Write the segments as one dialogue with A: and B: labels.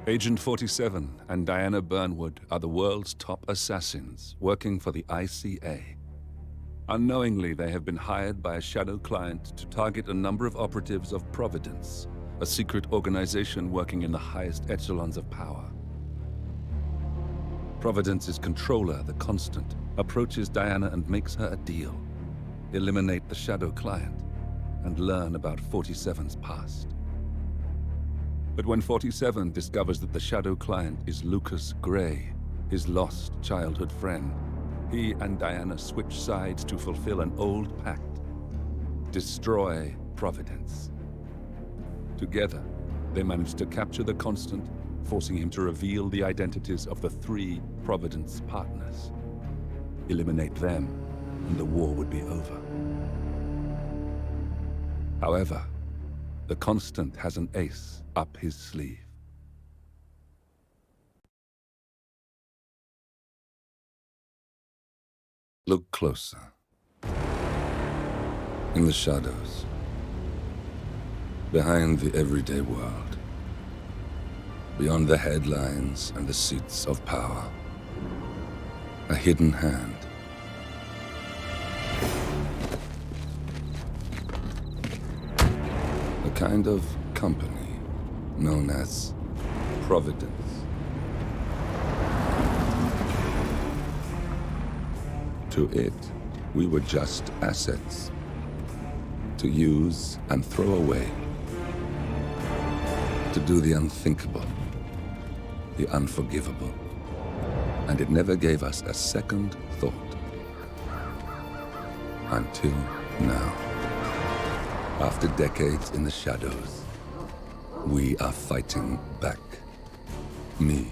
A: Agent 47 and Diana Burnwood are the world's top assassins working for the ICA. Unknowingly, they have been hired by a shadow client to target a number of operatives of Providence, a secret organization working in the highest echelons of power. Providence's controller, the Constant, approaches Diana and makes her a deal. Eliminate the shadow client and learn about 47's past. But when 47 discovers that the shadow client is Lucas Gray, his lost childhood friend, he and Diana switch sides to fulfill an old pact: destroy Providence. Together, they manage to capture the Constant, forcing him to reveal the identities of the 3 Providence partners. Eliminate them, and the war would be over. However, the Constant has an ace up his sleeve. Look closer. In the shadows, behind the everyday world, beyond the headlines and the seats of power, a hidden hand. A kind of company known as Providence. To it, we were just assets to use and throw away, to do the unthinkable, the unforgivable, and it never gave us a second thought. Until now. After decades in the shadows, we are fighting back. Me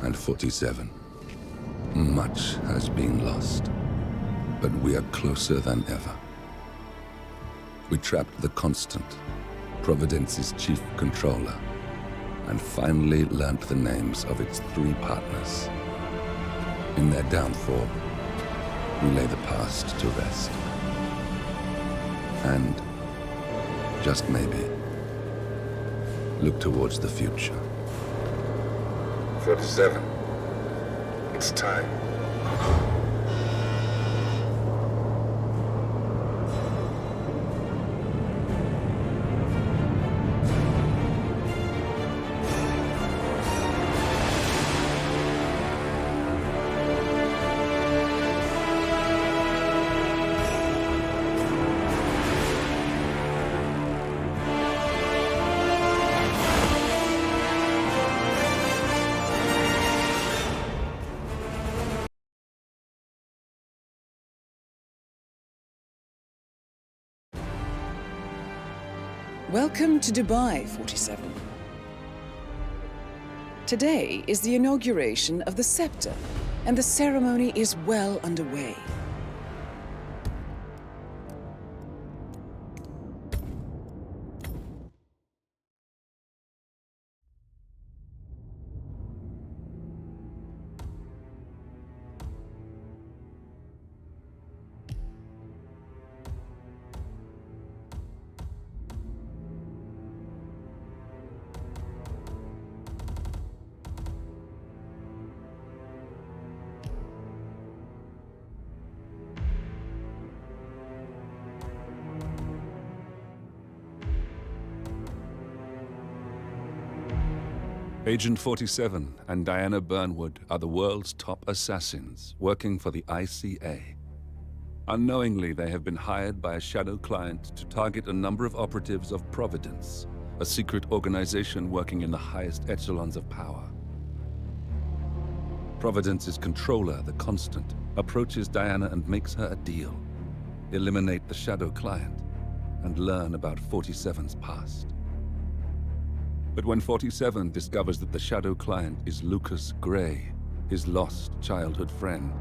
A: and 47. Much has been lost, but we are closer than ever. We trapped the Constant, Providence's chief controller, and finally learnt the names of its 3 partners. In their downfall, we lay the past to rest. And, just maybe, look towards the future. 47. It's time.
B: Welcome to Dubai, 47. Today is the inauguration of the scepter, and the ceremony is well underway.
A: Agent 47 and Diana Burnwood are the world's top assassins working for the ICA. Unknowingly, they have been hired by a shadow client to target a number of operatives of Providence, a secret organization working in the highest echelons of power. Providence's controller, the Constant, approaches Diana and makes her a deal. Eliminate the shadow client and learn about 47's past. But when 47 discovers that the shadow client is Lucas Gray, his lost childhood friend,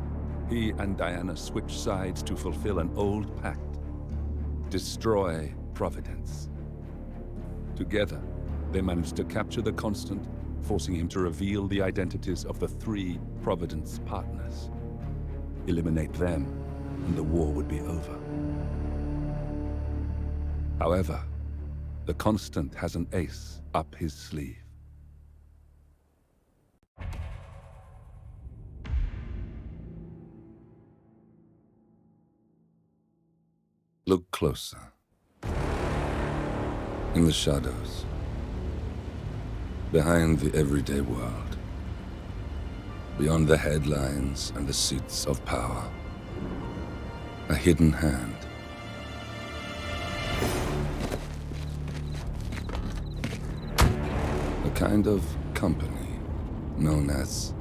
A: he and Diana switch sides to fulfill an old pact: destroy Providence. Together, they manage to capture the Constant, forcing him to reveal the identities of the 3 Providence partners. Eliminate them, and the war would be over. However, the Constant has an ace up his sleeve. Look closer. In the shadows. Behind the everyday world. Beyond the headlines and the seats of power. A hidden hand. A kind of company known as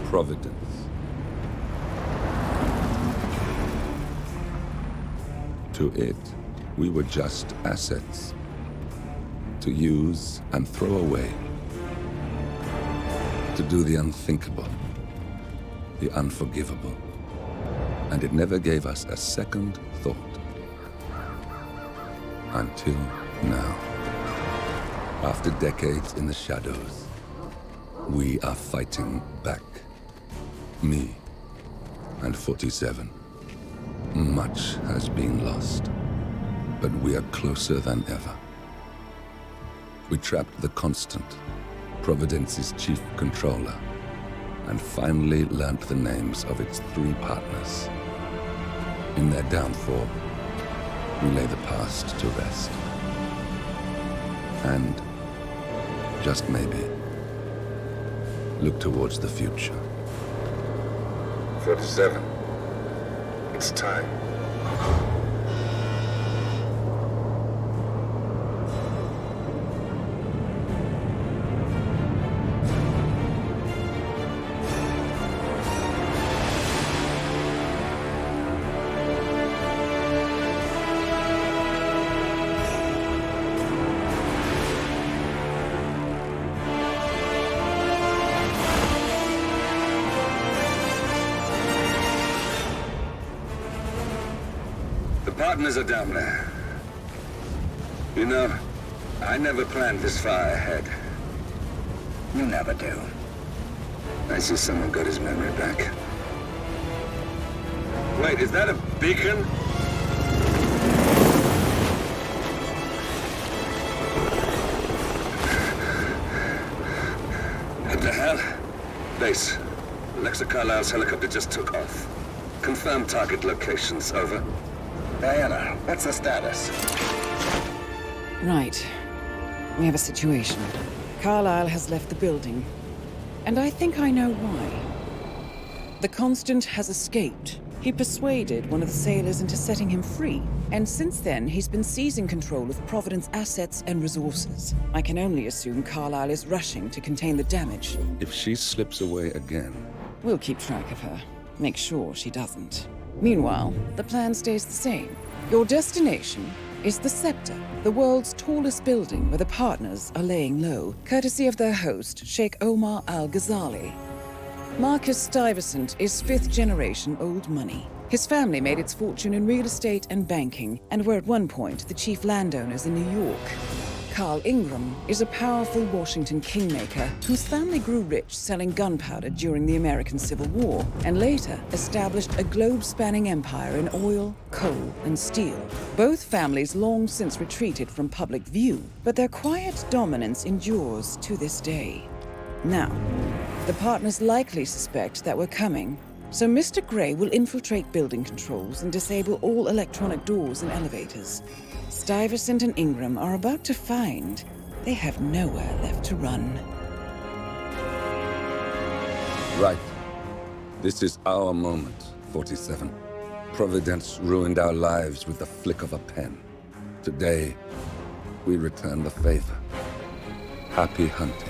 A: Providence. To it, we were just assets. To use and throw away. To do the unthinkable. The unforgivable. And it never gave us a second thought. Until now. After decades in the shadows, we are fighting back. Me and 47. Much has been lost, but we are closer than ever. We trapped the Constant, Providence's chief controller, and finally learnt the names of its 3 partners. In their downfall, we lay the past to rest. And, just maybe, look towards the future. 47. It's time.
C: Partners are down there. You know, I never planned this far ahead. You never do. I see someone got his memory back. Wait, is that a beacon? What the hell? Base. Alexa Carlisle's helicopter just took off. Confirm target locations, over. Diana, what's the status?
B: Right. We have a situation. Carlisle has left the building. And I think I know why. The Constant has escaped. He persuaded one of the sailors into setting him free. And since then, he's been seizing control of Providence assets and resources. I can only assume Carlisle is rushing to contain the damage.
A: If she slips away again...
B: We'll keep track of her. Make sure she doesn't. Meanwhile, the plan stays the same. Your destination is the Scepter, the world's tallest building where the partners are laying low, courtesy of their host, Sheikh Omar Al-Ghazali. Marcus Stuyvesant is 5th-generation old money. His family made its fortune in real estate and banking, and were at one point the chief landowners in New York. Carl Ingram is a powerful Washington kingmaker whose family grew rich selling gunpowder during the American Civil War, and later established a globe-spanning empire in oil, coal, and steel. Both families long since retreated from public view, but their quiet dominance endures to this day. Now, the partners likely suspect that we're coming, so Mr. Grey will infiltrate building controls and disable all electronic doors and elevators. Stuyvesant and Ingram are about to find they have nowhere left to run.
A: Right. This is our moment, 47. Providence ruined our lives with the flick of a pen. Today, we return the favor. Happy hunting.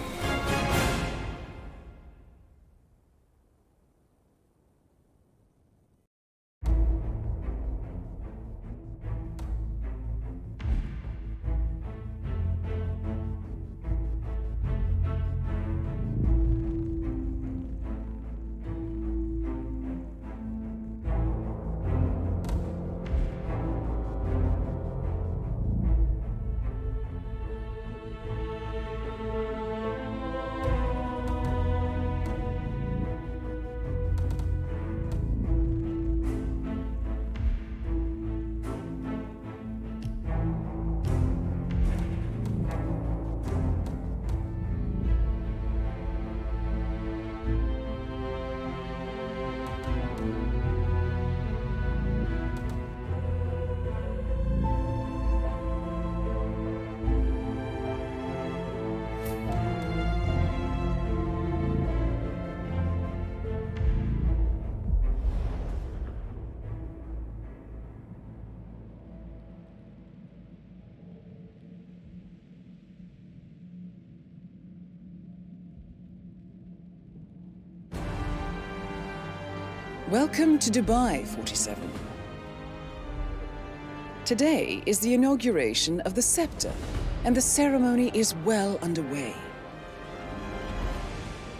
B: Welcome to Dubai, 47. Today is the inauguration of the scepter, and the ceremony is well underway.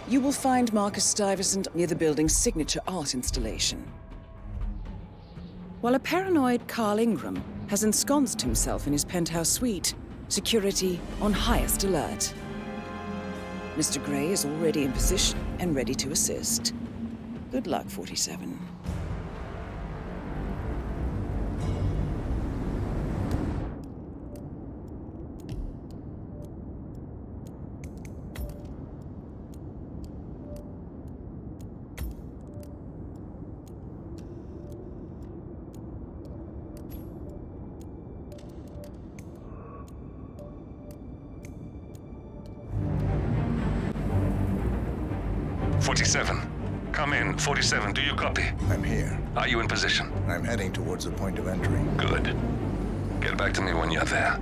B: You will find Marcus Stuyvesant near the building's signature art installation, while a paranoid Carl Ingram has ensconced himself in his penthouse suite, security on highest alert. Mr. Gray is already in position and ready to assist. Good luck, 47.
A: Come in. 47, do you copy?
D: I'm here.
A: Are you in position?
D: I'm heading towards the point of entry.
A: Good. Get back to me when you're there.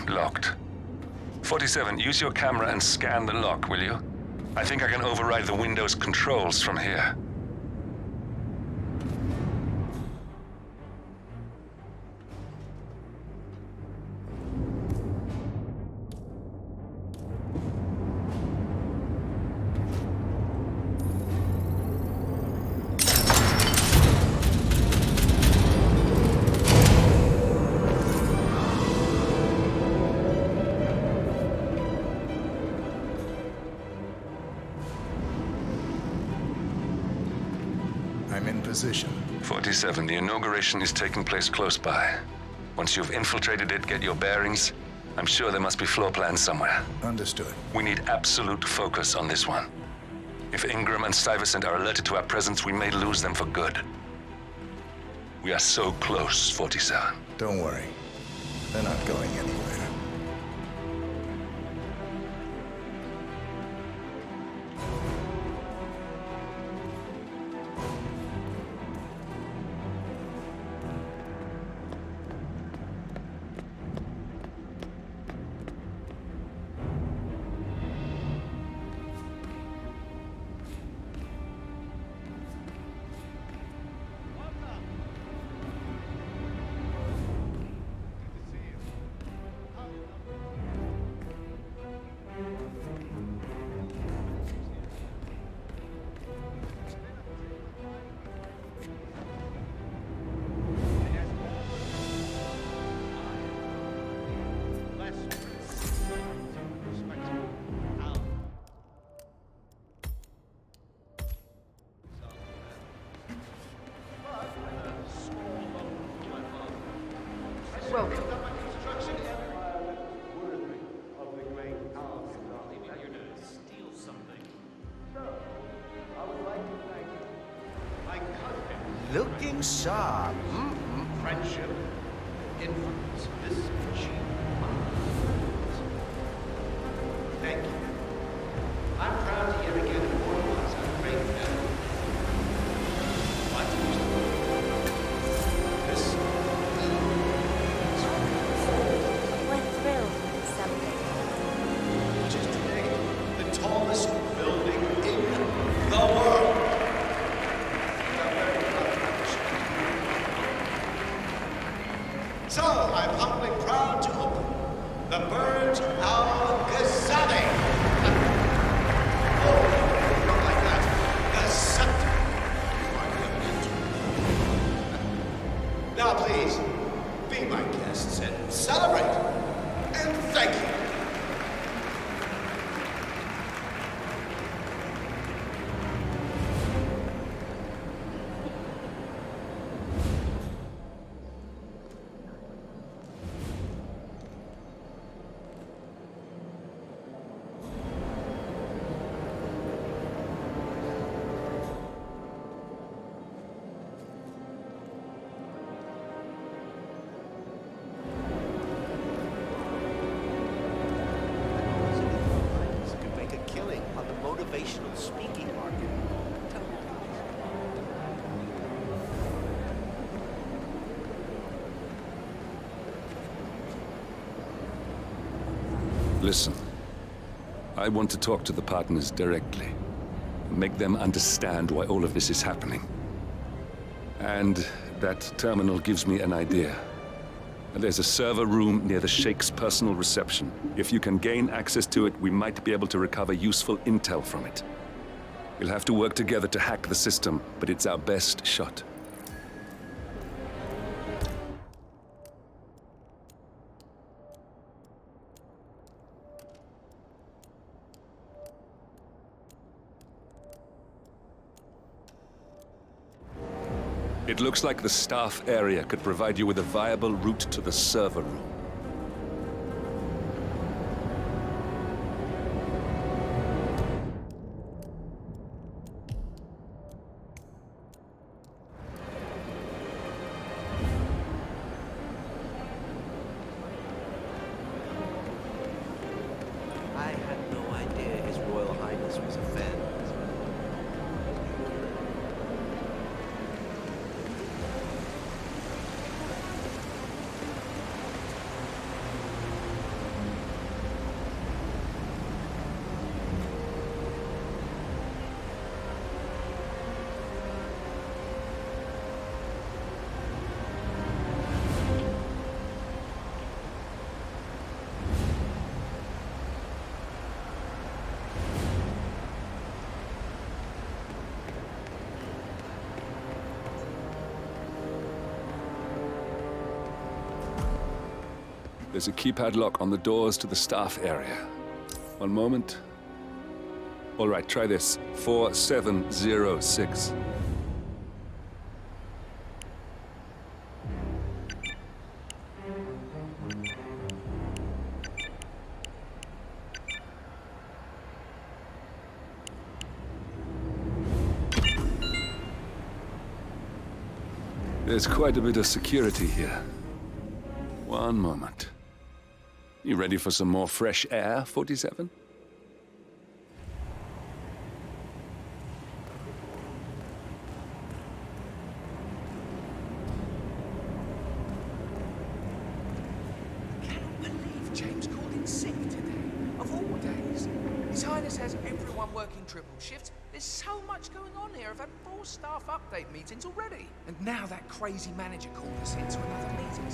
A: Locked. 47, use your camera and scan the lock, will you? I think I can override the Windows controls from here.
D: I'm in position.
A: 47, the inauguration is taking place close by. Once you've infiltrated it, get your bearings. I'm sure there must be floor plans somewhere.
D: Understood.
A: We need absolute focus on this one. If Ingram and Stuyvesant are alerted to our presence, we may lose them for good. We are so close, 47.
D: Don't worry. They're not going anywhere.
E: Welcome.
F: Looking sharp.
E: Friendship, influence, this cheap. Thank you. I'm proud to yet again immortalize our great memory. What? This
G: We're thrilled to celebrate.
E: which is today the tallest building in the world. We are very proud to appreciate. So, I'm humbly proud to open the Burj Al Ghazali. Oh, not like that. The scepter. please, be my guests and celebrate. And thank you.
F: Could make a killing on the motivational speaking market.
A: Listen, I want to talk to the partners directly. Make them understand why all of this is happening. And that terminal gives me an idea. There's a server room near the Sheikh's personal reception. If you can gain access to it, we might be able to recover useful intel from it. We'll have to work together to hack the system, but it's our best shot. It looks like the staff area could provide you with a viable route to the server room.
F: I had no idea His Royal Highness was a fan.
A: There's a keypad lock on the doors to the staff area. One moment. All right, try this. 4706. There's quite a bit of security here. One moment. You ready for some more fresh air, 47?
H: Cannot believe James called in sick today. Of all days. His Highness has everyone working triple shifts. There's so much going on here. I've had 4 staff update meetings already. And now that crazy manager called us into another meeting.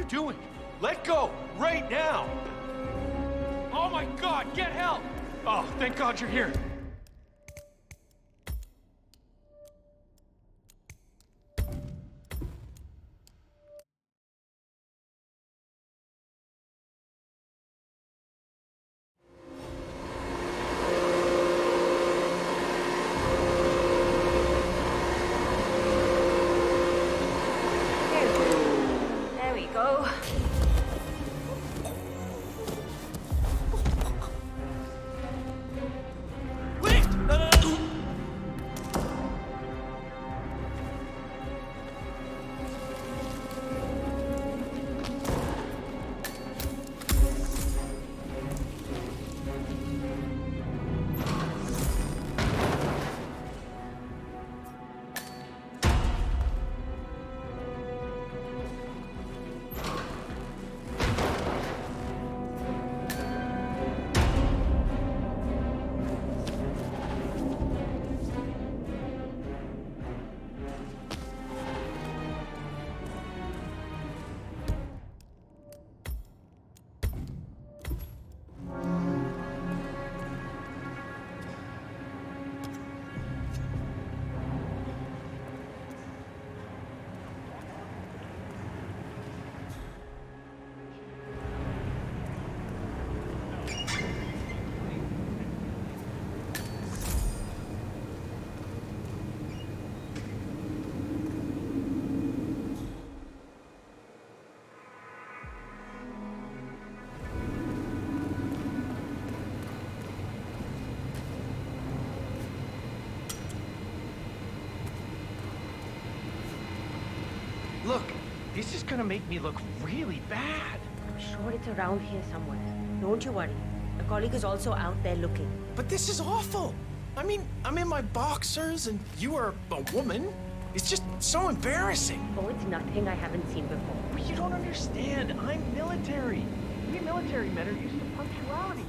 E: Doing? Let go! Right now! Oh my God, get help! Oh, thank God you're here.
G: There we go.
I: This is gonna make me look really bad.
J: I'm sure it's around here somewhere. Don't you worry. A colleague is also out there looking.
I: But this is awful. I mean, I'm in my boxers and you are a woman. It's just so embarrassing.
J: Oh, it's nothing I haven't seen before.
I: But you don't understand. I'm military. We military men are used to punctuality.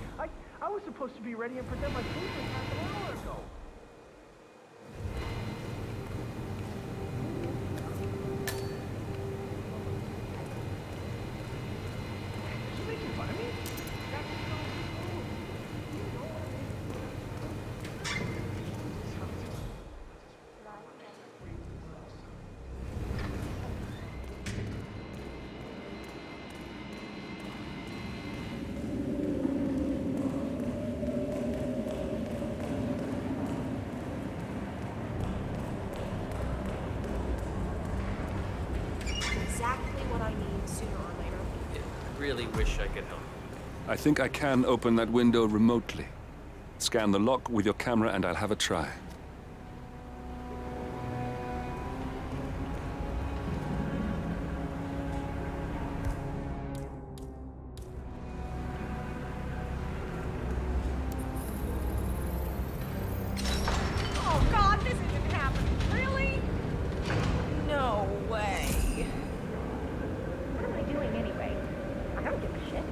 I: I was supposed to be ready and present my papers half an hour ago. You making fun of me? That's so cool. You know what I mean?
K: Exactly what I need sooner or later.
F: I really wish I could help.
A: I think I can open that window remotely. Scan the lock with your camera and I'll have a try.
K: Oh God, this isn't happening. Really? No way.
J: What am I doing anyway? I don't give a shit.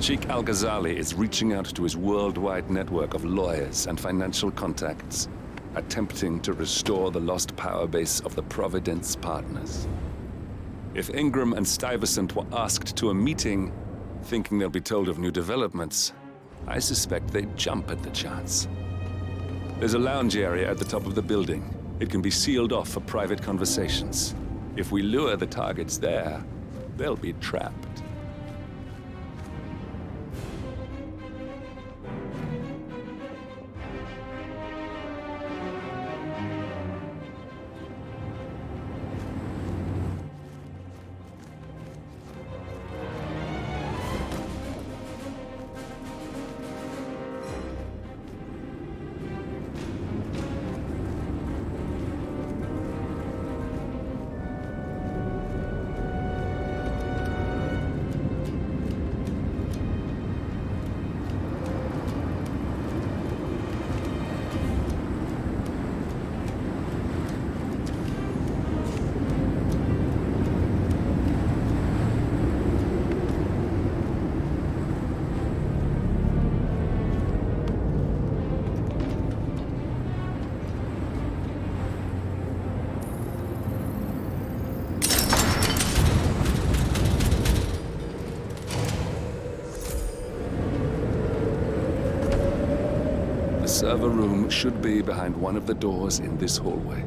A: Sheikh Al-Ghazali is reaching out to his worldwide network of lawyers and financial contacts, attempting to restore the lost power base of the Providence partners. If Ingram and Stuyvesant were asked to a meeting, thinking they'll be told of new developments, I suspect they'd jump at the chance. There's a lounge area at the top of the building. It can be sealed off for private conversations. If we lure the targets there, they'll be trapped. The server room should be behind one of the doors in this hallway.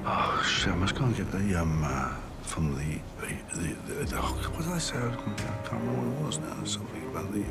L: Oh shit! I must go and get the from the what did I say? I can't remember what it was now. Something about the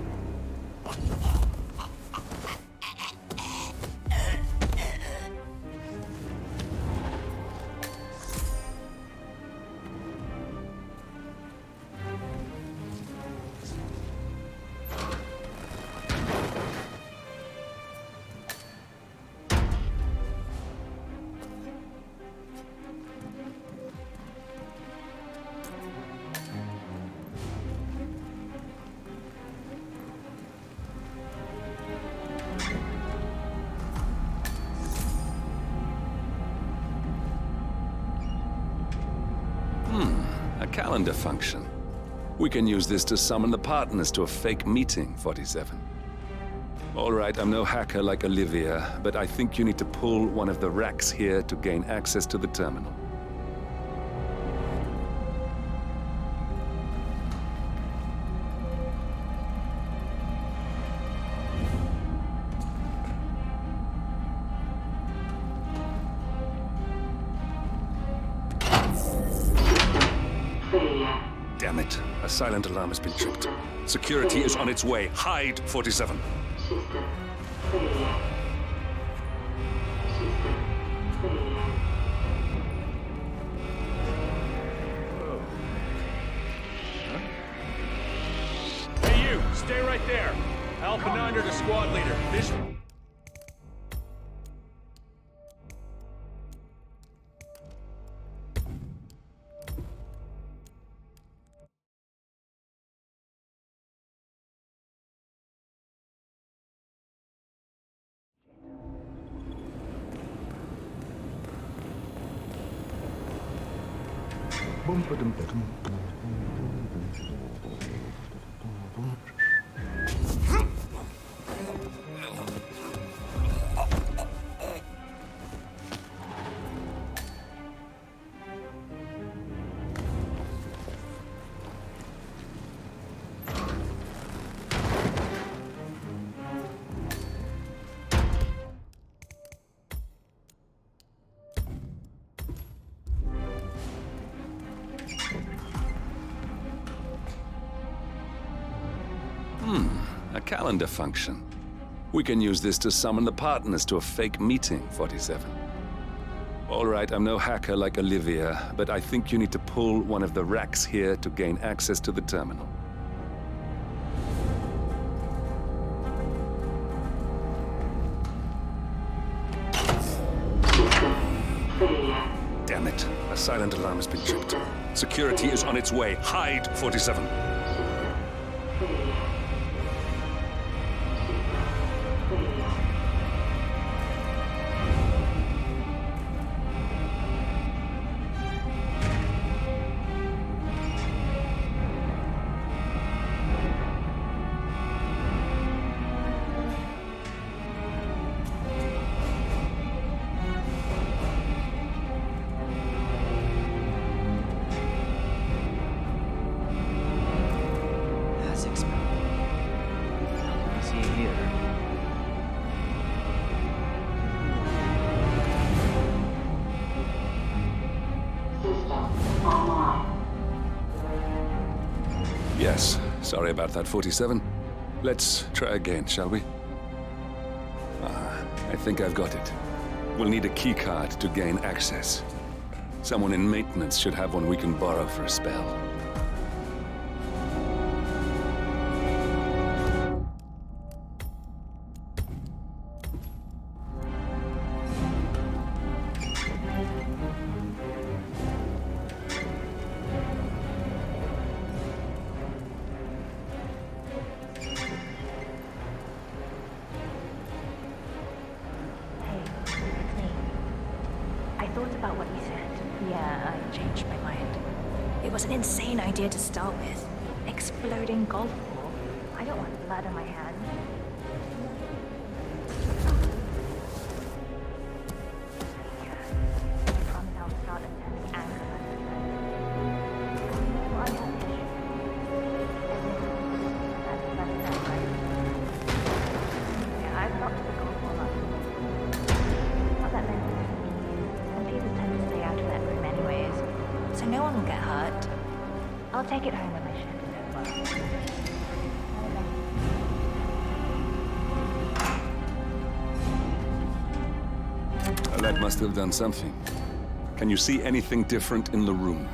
A: A calendar function. We can use this to summon the partners to a fake meeting, 47. All right, I'm no hacker like Olivia, but I think you need to pull one of the racks here to gain access to the terminal. Damn it. A silent alarm has been tripped. Security is on its way. Hide, 47.
M: Hey, you! Stay right there. Alpha 9 to the squad leader. This...
A: A calendar function. We can use this to summon the partners to a fake meeting, 47. All right, I'm no hacker like Olivia, but I think you need to pull one of the racks here to gain access to the terminal. Damn it. A silent alarm has been tripped. Security is on its way. Hide, 47. Yes, sorry about that, 47. Let's try again, shall we? I think I've got it. We'll need a keycard to gain access. Someone in maintenance should have one we can borrow for a spell.
G: Idea to start with. Exploding golf ball. I don't want blood on my hands. I promise I'll start attending anger management. I have issues. That's right. Yeah, I've locked the golf ball up. Not that many. And people tend to stay out of that room anyways. So no one will get hurt. I'll take it home when my shift is over.
A: That must have done something. Can you see anything different in the room?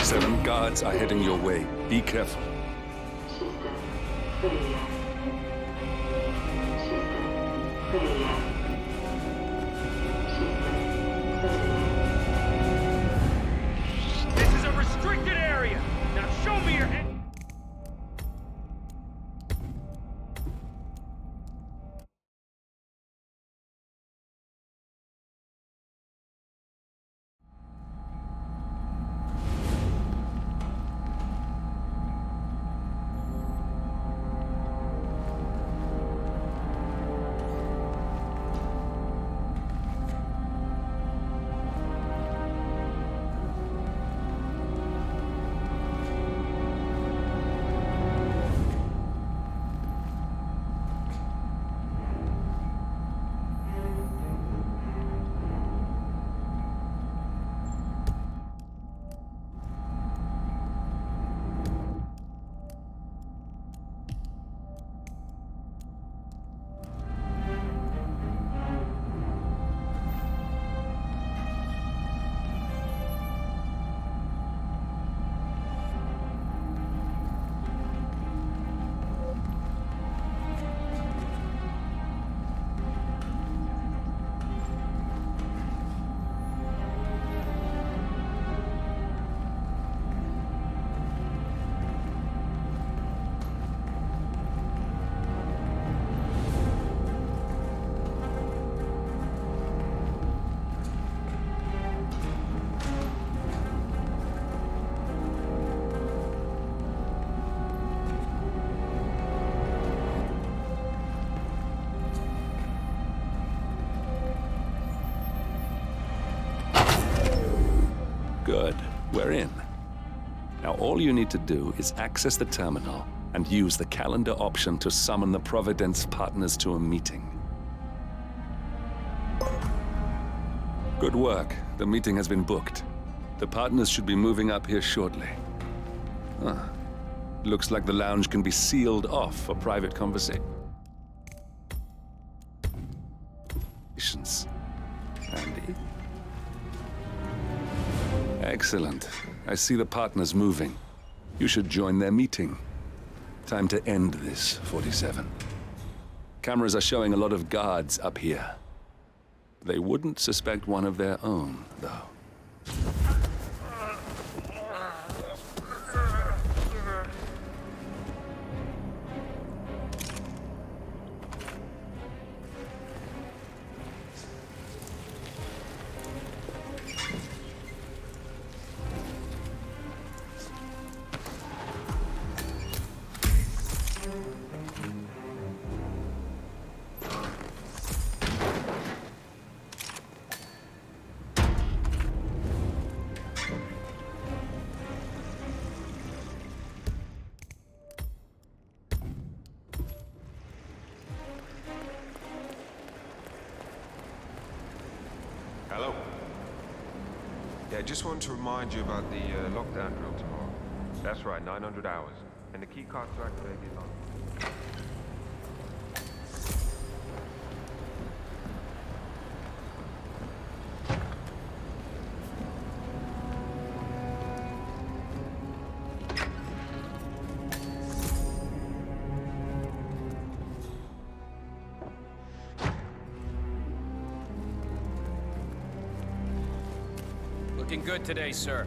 A: Seven guards are heading your way. Be careful.
M: This is a restricted area. Now show me your hand.
A: Good. We're in. Now all you need to do is access the terminal and use the calendar option to summon the Providence partners to a meeting. Good work. The meeting has been booked. The partners should be moving up here shortly. Looks like the lounge can be sealed off for private conversations. Andy? Excellent. I see the partners moving. You should join their meeting. Time to end this, 47. Cameras are showing a lot of guards up here. They wouldn't suspect one of their own, though.
N: Hello? Yeah, just wanted to remind you about the lockdown drill tomorrow. That's right, 900 hours. And the key card to activate is on.
M: Looking good today, sir.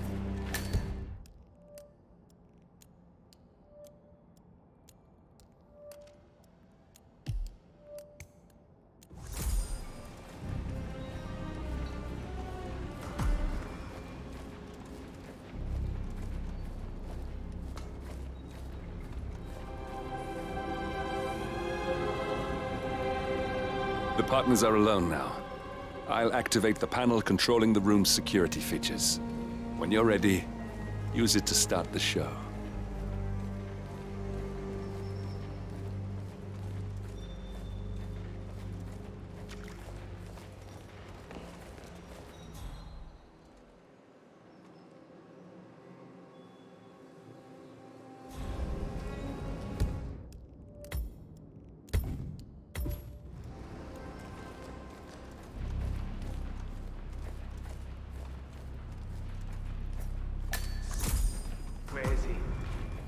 A: The partners are alone now. I'll activate the panel controlling the room's security features. When you're ready, use it to start the show.
O: Where is he?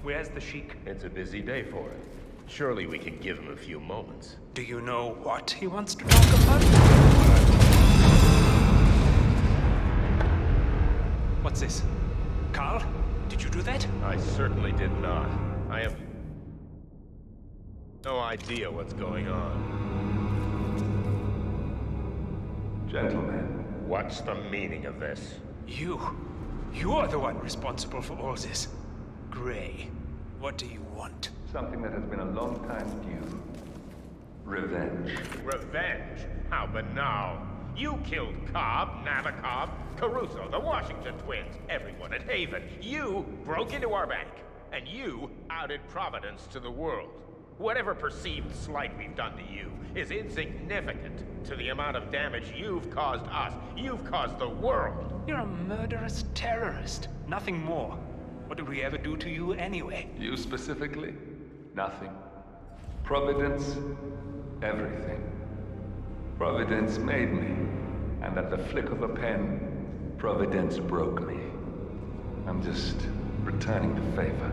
O: Where's the Sheik?
P: It's a busy day for him. Surely we can give him a few moments.
O: Do you know what he wants to talk about? What's this? Carl? Did you do that?
P: I certainly did not. I have no idea what's going on.
A: Gentlemen.
P: What's the meaning of this?
O: You're the one responsible for all this. Gray, what do you want?
A: Something that has been a long time due. Revenge.
P: Revenge? How banal. You killed Cobb, Nabokov, Caruso, the Washington twins, everyone at Haven. You broke into our bank, and you outed Providence to the world. Whatever perceived slight we've done to you is insignificant to the amount of damage you've caused us. You've caused the world.
O: You're a murderous terrorist. Nothing more. What did we ever do to you anyway?
A: You specifically? Nothing. Providence? Everything. Providence made me, and at the flick of a pen, Providence broke me. I'm just returning the favor.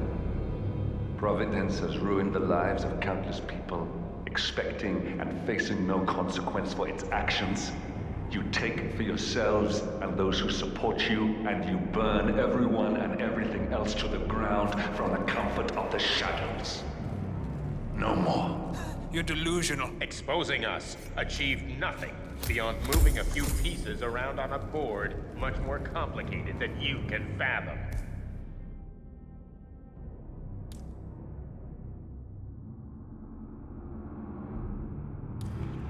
A: Providence has ruined the lives of countless people, expecting and facing no consequence for its actions. You take it for yourselves and those who support you, and you burn everyone and everything else to the ground from the comfort of the shadows. No more.
O: You're delusional.
P: Exposing us achieved nothing beyond moving a few pieces around on a board much more complicated than you can fathom.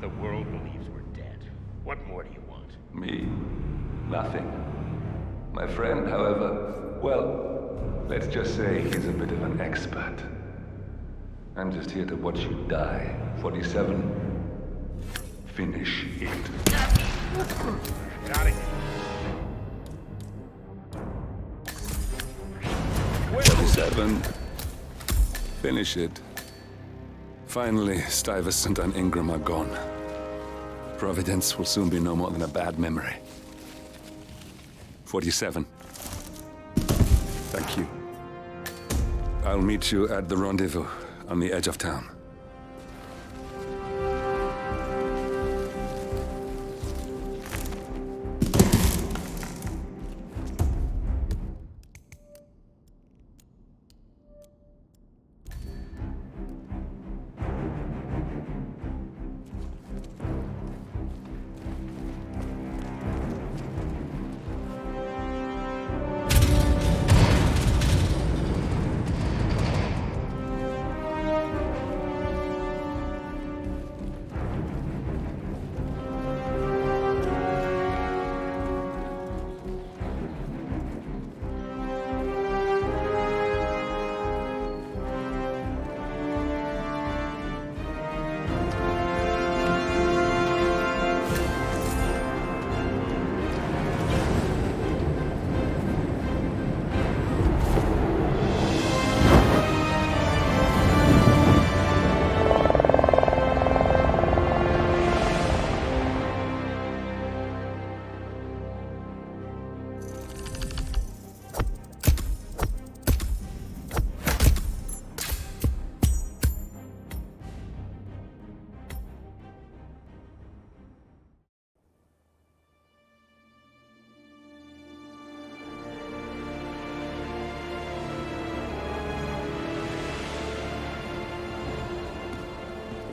P: The world believes we're dead. What more do you want?
A: Me? Nothing. My friend, however, well, let's just say he's a bit of an expert. I'm just here to watch you die. 47. Finish it.
P: Got it.
A: 47. Finish it. Finally, Stuyvesant and Ingram are gone. Providence will soon be no more than a bad memory. 47. Thank you. I'll meet you at the rendezvous on the edge of town.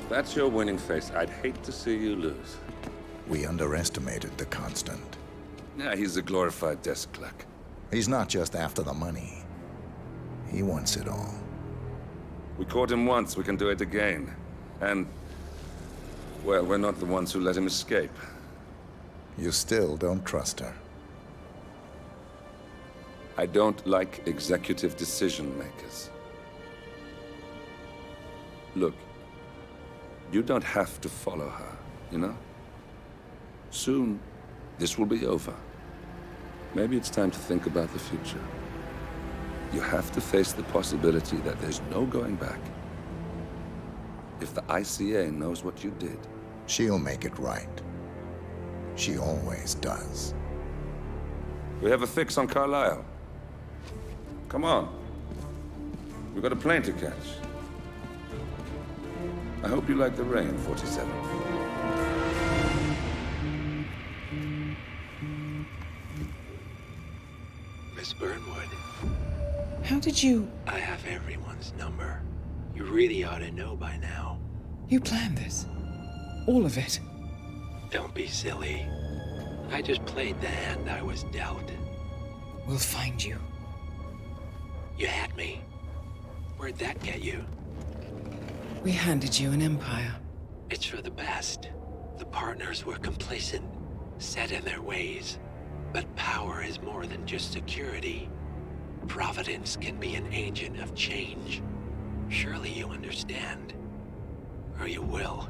A: If that's your winning face, I'd hate to see you lose.
D: We underestimated the Constant.
A: Yeah, he's a glorified desk clerk.
D: He's not just after the money. He wants it all.
A: We caught him once, we can do it again. And, well, we're not the ones who let him escape.
D: You still don't trust her.
A: I don't like executive decision makers. Look, you don't have to follow her, you know? Soon, this will be over. Maybe it's time to think about the future. You have to face the possibility that there's no going back. If the ICA knows what you did...
D: She'll make it right. She always does.
A: We have a fix on Carlisle. Come on. We've got a plane to catch. I hope you like the rain, 47.
Q: Miss Burnwood.
B: How did you...
Q: I have everyone's number. You really ought to know by now.
B: You planned this? All of it?
Q: Don't be silly. I just played the hand I was dealt.
B: We'll find you.
Q: You had me. Where'd that get you?
B: We handed you an empire.
Q: It's for the best. The partners were complacent, set in their ways. But power is more than just security. Providence can be an agent of change. Surely you understand. Or you will.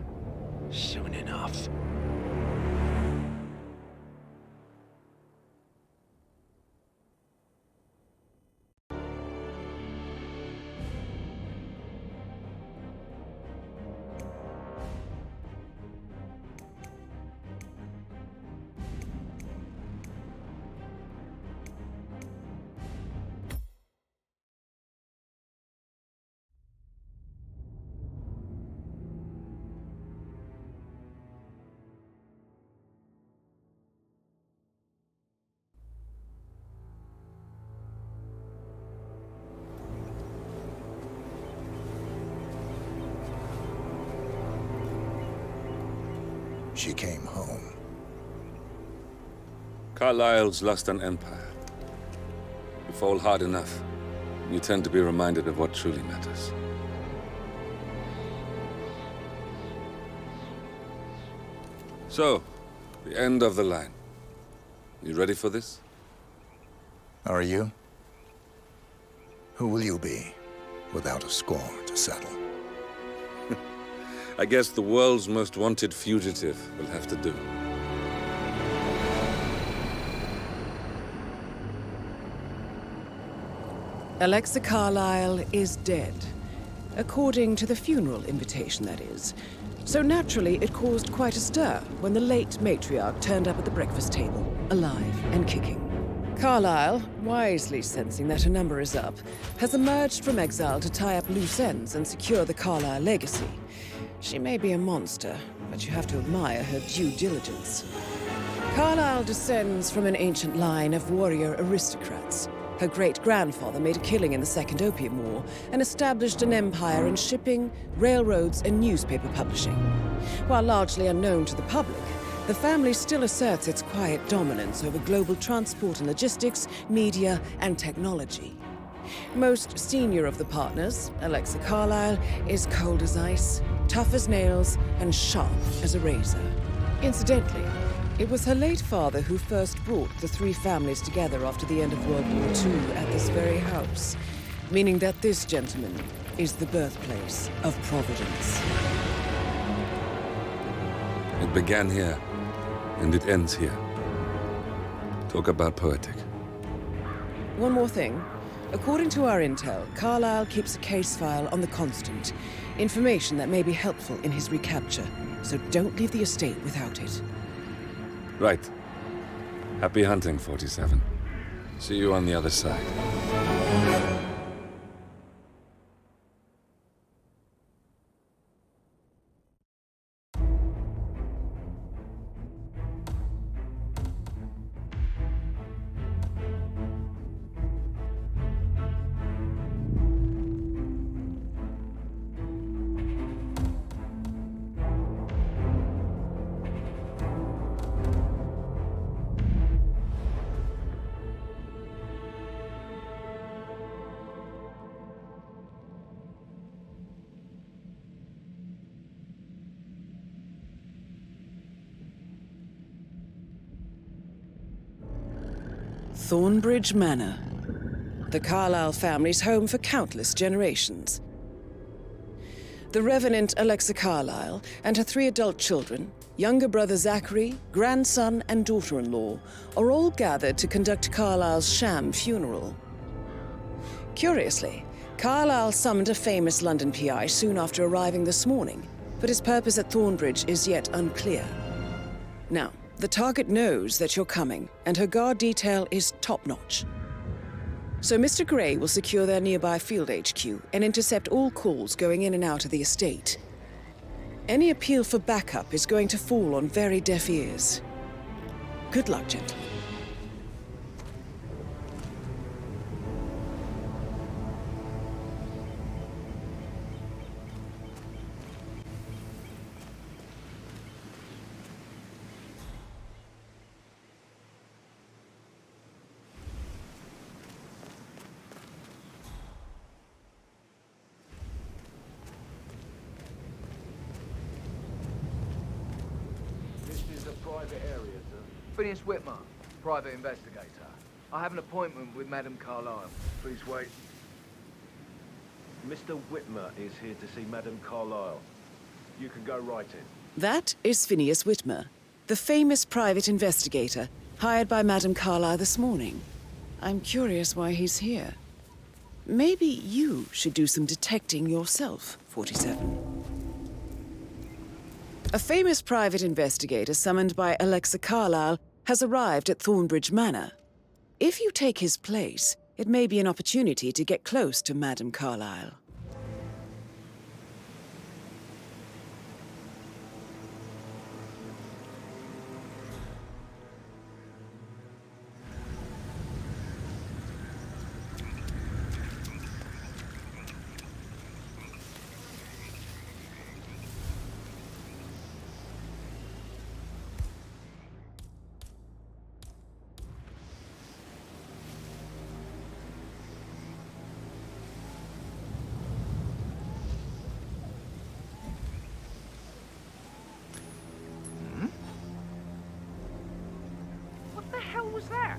Q: Soon enough.
D: She came home.
A: Carlisle's lost an empire. You fall hard enough, you tend to be reminded of what truly matters. So, the end of the line. You ready for this?
D: Are you? Who will you be, without a score to settle?
A: I guess the world's most wanted fugitive will have to do.
B: Alexa Carlisle is dead. According to the funeral invitation, that is. So naturally, it caused quite a stir when the late matriarch turned up at the breakfast table, alive and kicking. Carlisle, wisely sensing that her number is up, has emerged from exile to tie up loose ends and secure the Carlisle legacy. She may be a monster, but you have to admire her due diligence. Carlisle descends from an ancient line of warrior aristocrats. Her great-grandfather made a killing in the Second Opium War and established an empire in shipping, railroads, and newspaper publishing. While largely unknown to the public, the family still asserts its quiet dominance over global transport and logistics, media, and technology. Most senior of the partners, Alexa Carlisle, is cold as ice, tough as nails, and sharp as a razor. Incidentally, it was her late father who first brought the three families together after the end of World War II at this very house, meaning that this gentleman is the birthplace of Providence.
A: It began here, and it ends here. Talk about poetic.
B: One more thing. According to our intel, Carlisle keeps a case file on the Constant. Information that may be helpful in his recapture, so don't leave the estate without it.
A: Right. Happy hunting, 47. See you on the other side.
B: Thornbridge Manor. The Carlyle family's home for countless generations. The Revenant Alexa Carlyle and her 3 adult children, younger brother Zachary, grandson and daughter-in-law, are all gathered to conduct Carlyle's sham funeral. Curiously, Carlyle summoned a famous London PI soon after arriving this morning, but his purpose at Thornbridge is yet unclear. Now, the target knows that you're coming, and her guard detail is top-notch. So Mr. Gray will secure their nearby field HQ and intercept all calls going in and out of the estate. Any appeal for backup is going to fall on very deaf ears. Good luck, gentlemen.
H: Private area, sir. Phineas Whitmer, private investigator. I have an appointment with Madame Carlyle. Please wait.
R: Mr. Whitmer is here to see Madame Carlyle. You can go right in.
B: That is Phineas Whitmer, the famous private investigator hired by Madame Carlyle this morning. I'm curious why he's here. Maybe you should do some detecting yourself, 47. A famous private investigator summoned by Alexa Carlyle has arrived at Thornbridge Manor. If you take his place, it may be an opportunity to get close to Madame Carlyle.
H: What the hell was that?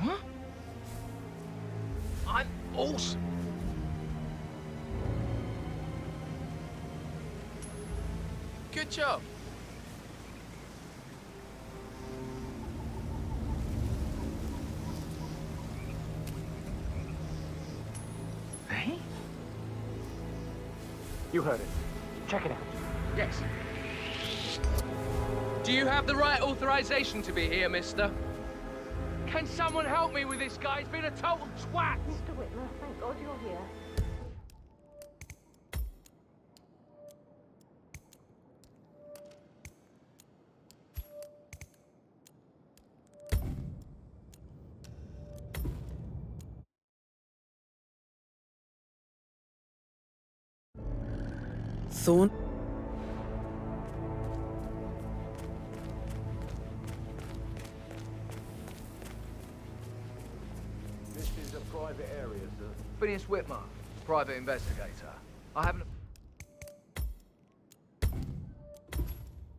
H: What? I'm awesome. Good job. Hey?
I: You heard it. Check it out.
H: Yes. Do you have the right authorization to be here, mister? Can someone help me with this guy? He's been a total twat!
G: Mr. Whitmer, thank God you're here.
B: Thorn...
R: This is a private area, sir.
H: Phineas Whitmer, private investigator. I have an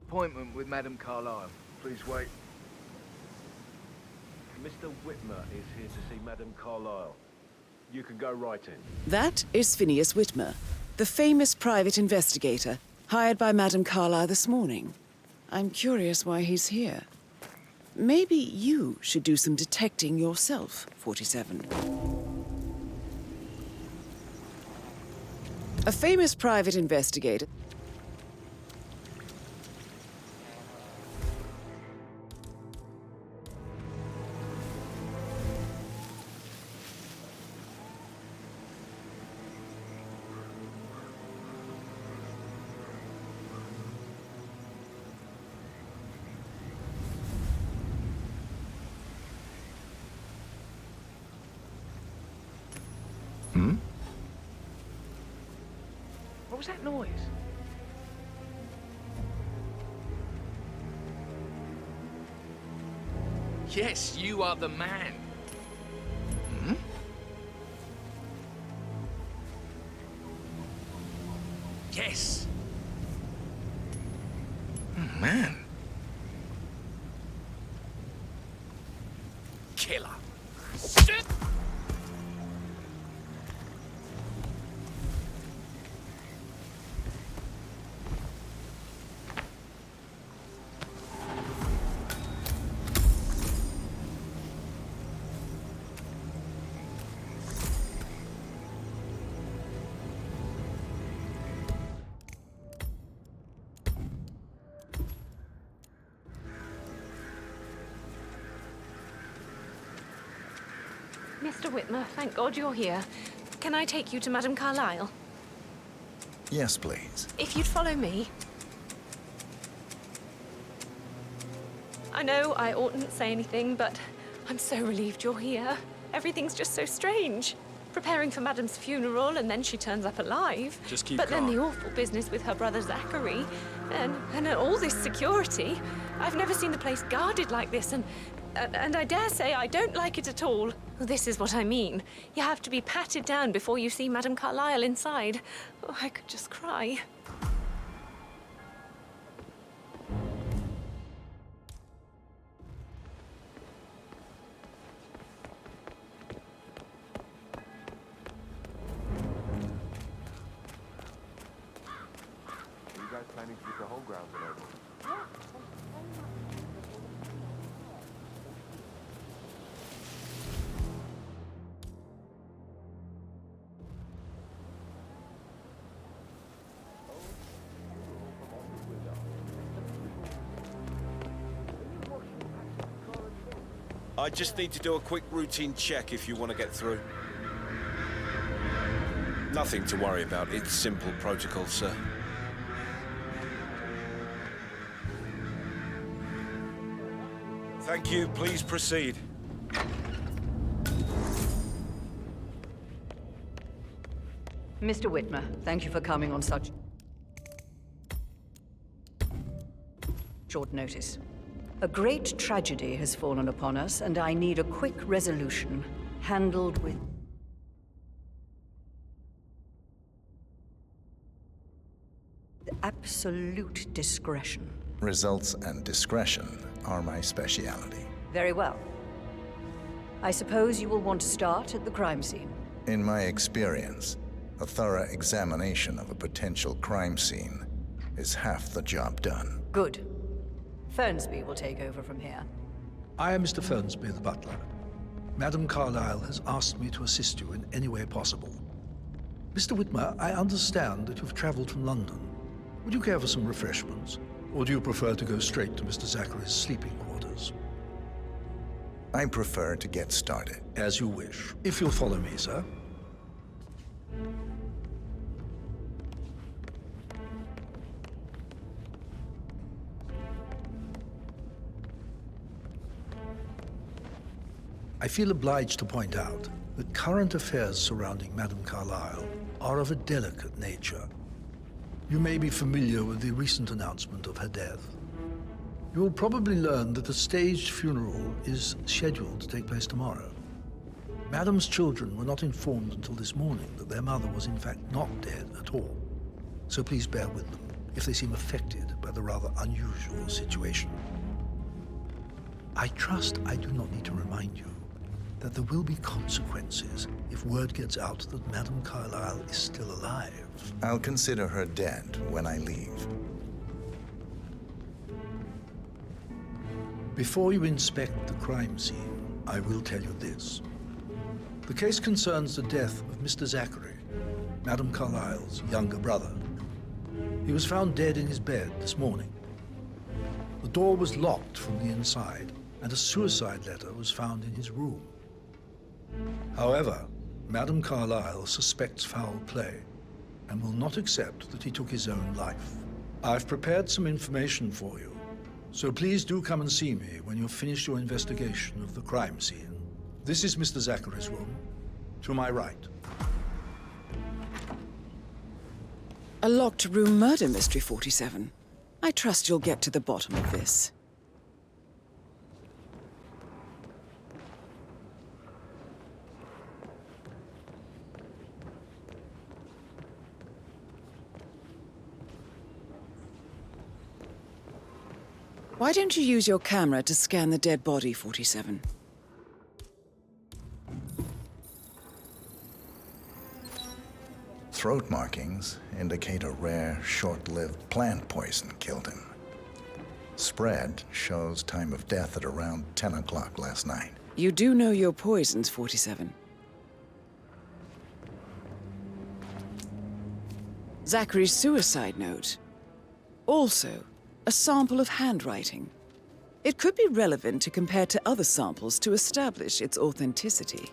H: appointment with Madame Carlyle. Please wait.
R: Mr. Whitmer is here to see Madame Carlyle. You can go right in.
B: That is Phineas Whitmer, the famous private investigator hired by Madame Carlyle this morning. I'm curious why he's here. Maybe you should do some detecting yourself, 47. A famous private investigator...
H: What was that noise? Yes, you are the man. Hmm? Yes. Oh, man.
S: killer.
T: Mr. Whitmer, thank God you're here. Can I take you to Madame Carlyle?
D: Yes, please.
T: If you'd follow me. I know I oughtn't say anything, but I'm so relieved you're here. Everything's just so strange. Preparing for Madame's funeral, and then she turns up alive.
S: Just keep
T: But then
S: calm.
T: the awful business with her brother Zachary, and all this security. I've never seen the place guarded like this, and I dare say I don't like it at all. This is what I mean. You have to be patted down before you see Madame Carlyle inside. Oh, I could just cry.
N: Are you guys planning to get the whole grounds in order?
S: I just need to do a quick routine check if you want to get through. Nothing to worry about. It's simple protocol, sir. Thank you. Please proceed.
U: Mr. Whitmer, thank you for coming on such short notice. A great tragedy has fallen upon us, and I need a quick resolution, handled with absolute discretion.
D: Results and discretion are my speciality.
U: Very well. I suppose you will want to start at the crime scene.
D: In my experience, a thorough examination of a potential crime scene is half the job done.
U: Good. Fernsby will take over from here.
L: I am Mr. Fernsby, the butler. Madame Carlyle has asked me to assist you in any way possible. Mr. Whitmer, I understand that you've traveled from London. Would you care for some refreshments? Or do you prefer to go straight to Mr. Zachary's sleeping quarters?
D: I prefer to get started.
L: As you wish. If you'll follow me, sir. I feel obliged to point out that current affairs surrounding Madame Carlyle are of a delicate nature. You may be familiar with the recent announcement of her death. You will probably learn that a staged funeral is scheduled to take place tomorrow. Madame's children were not informed until this morning that their mother was in fact not dead at all. So please bear with them if they seem affected by the rather unusual situation. I trust I do not need to remind you that there will be consequences if word gets out that Madame Carlyle is still alive.
D: I'll consider her dead when I leave.
L: Before you inspect the crime scene, I will tell you this. The case concerns the death of Mr. Zachary, Madame Carlyle's younger brother. He was found dead in his bed this morning. The door was locked from the inside, and a suicide letter was found in his room. However, Madame Carlyle suspects foul play and will not accept that he took his own life. I've prepared some information for you, so please do come and see me when you've finished your investigation of the crime scene. This is Mr. Zachary's room, to my right.
B: A locked room murder mystery, 47. I trust you'll get to the bottom of this. Why don't you use your camera to scan the dead body, 47?
D: throat markings indicate a rare, short-lived plant poison killed him. Spread shows time of death at around 10 o'clock last night.
B: You do know your poisons, 47. Zachary's suicide note. Also, a sample of handwriting. It could be relevant to compare to other samples to establish its authenticity.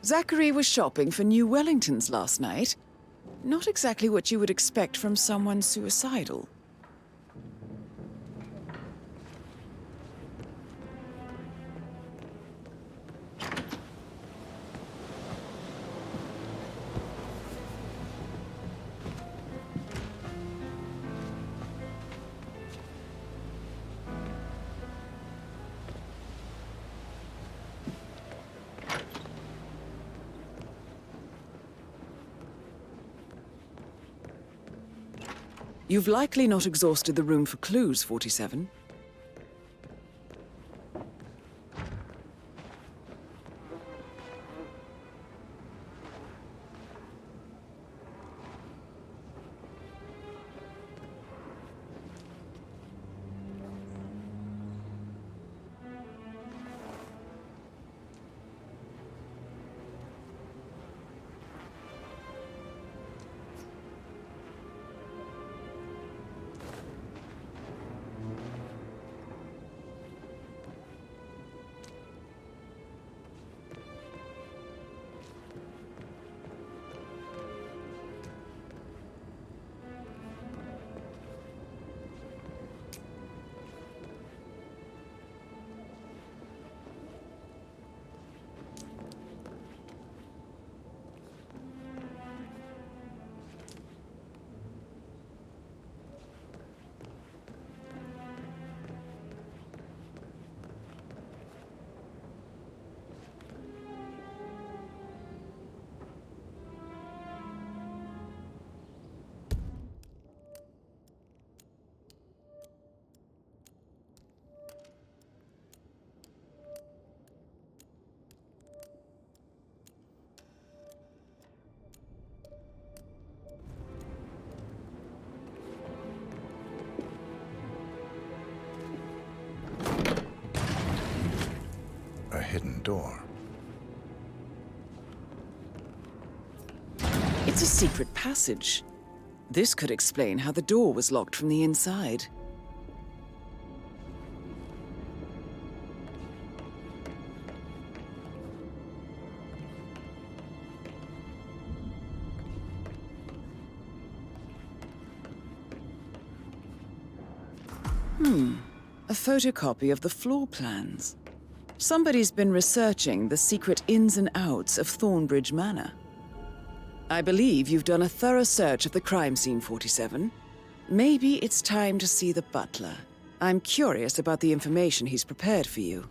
B: Zachary was shopping for new Wellingtons last night. Not exactly what you would expect from someone suicidal. You've likely not exhausted the room for clues, 47.
D: A hidden door.
B: It's a secret passage. This could explain how the door was locked from the inside. A photocopy of the floor plans. Somebody's been researching the secret ins and outs of Thornbridge Manor. I believe you've done a thorough search of the crime scene, 47. Maybe it's time to see the butler. I'm curious about the information he's prepared for you.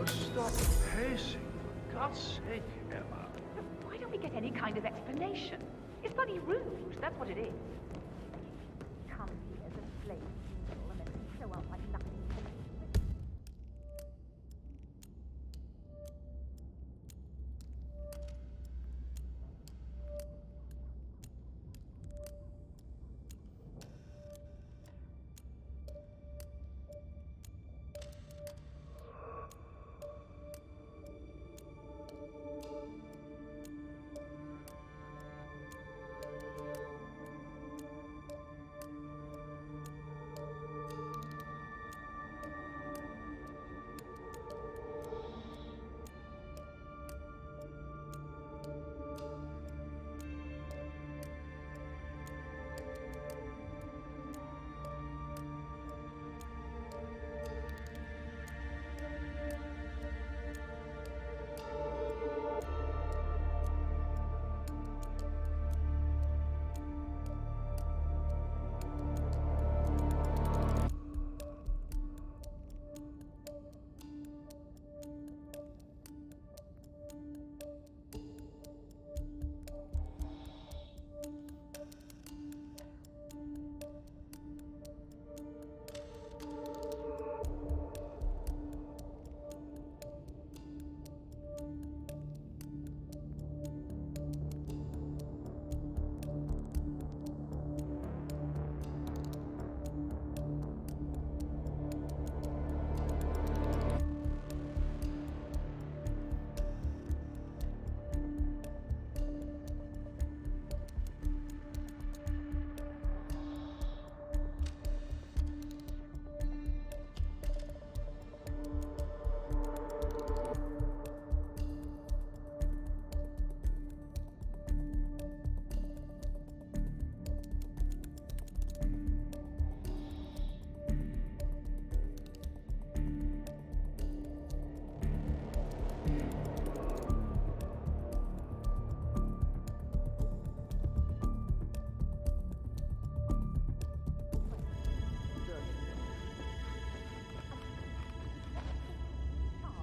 I: Stop pacing. For God's sake, Emma.
G: Why don't we get any kind of explanation? It's bloody rude, that's what it is. Come here as a slave and then show up like nothing.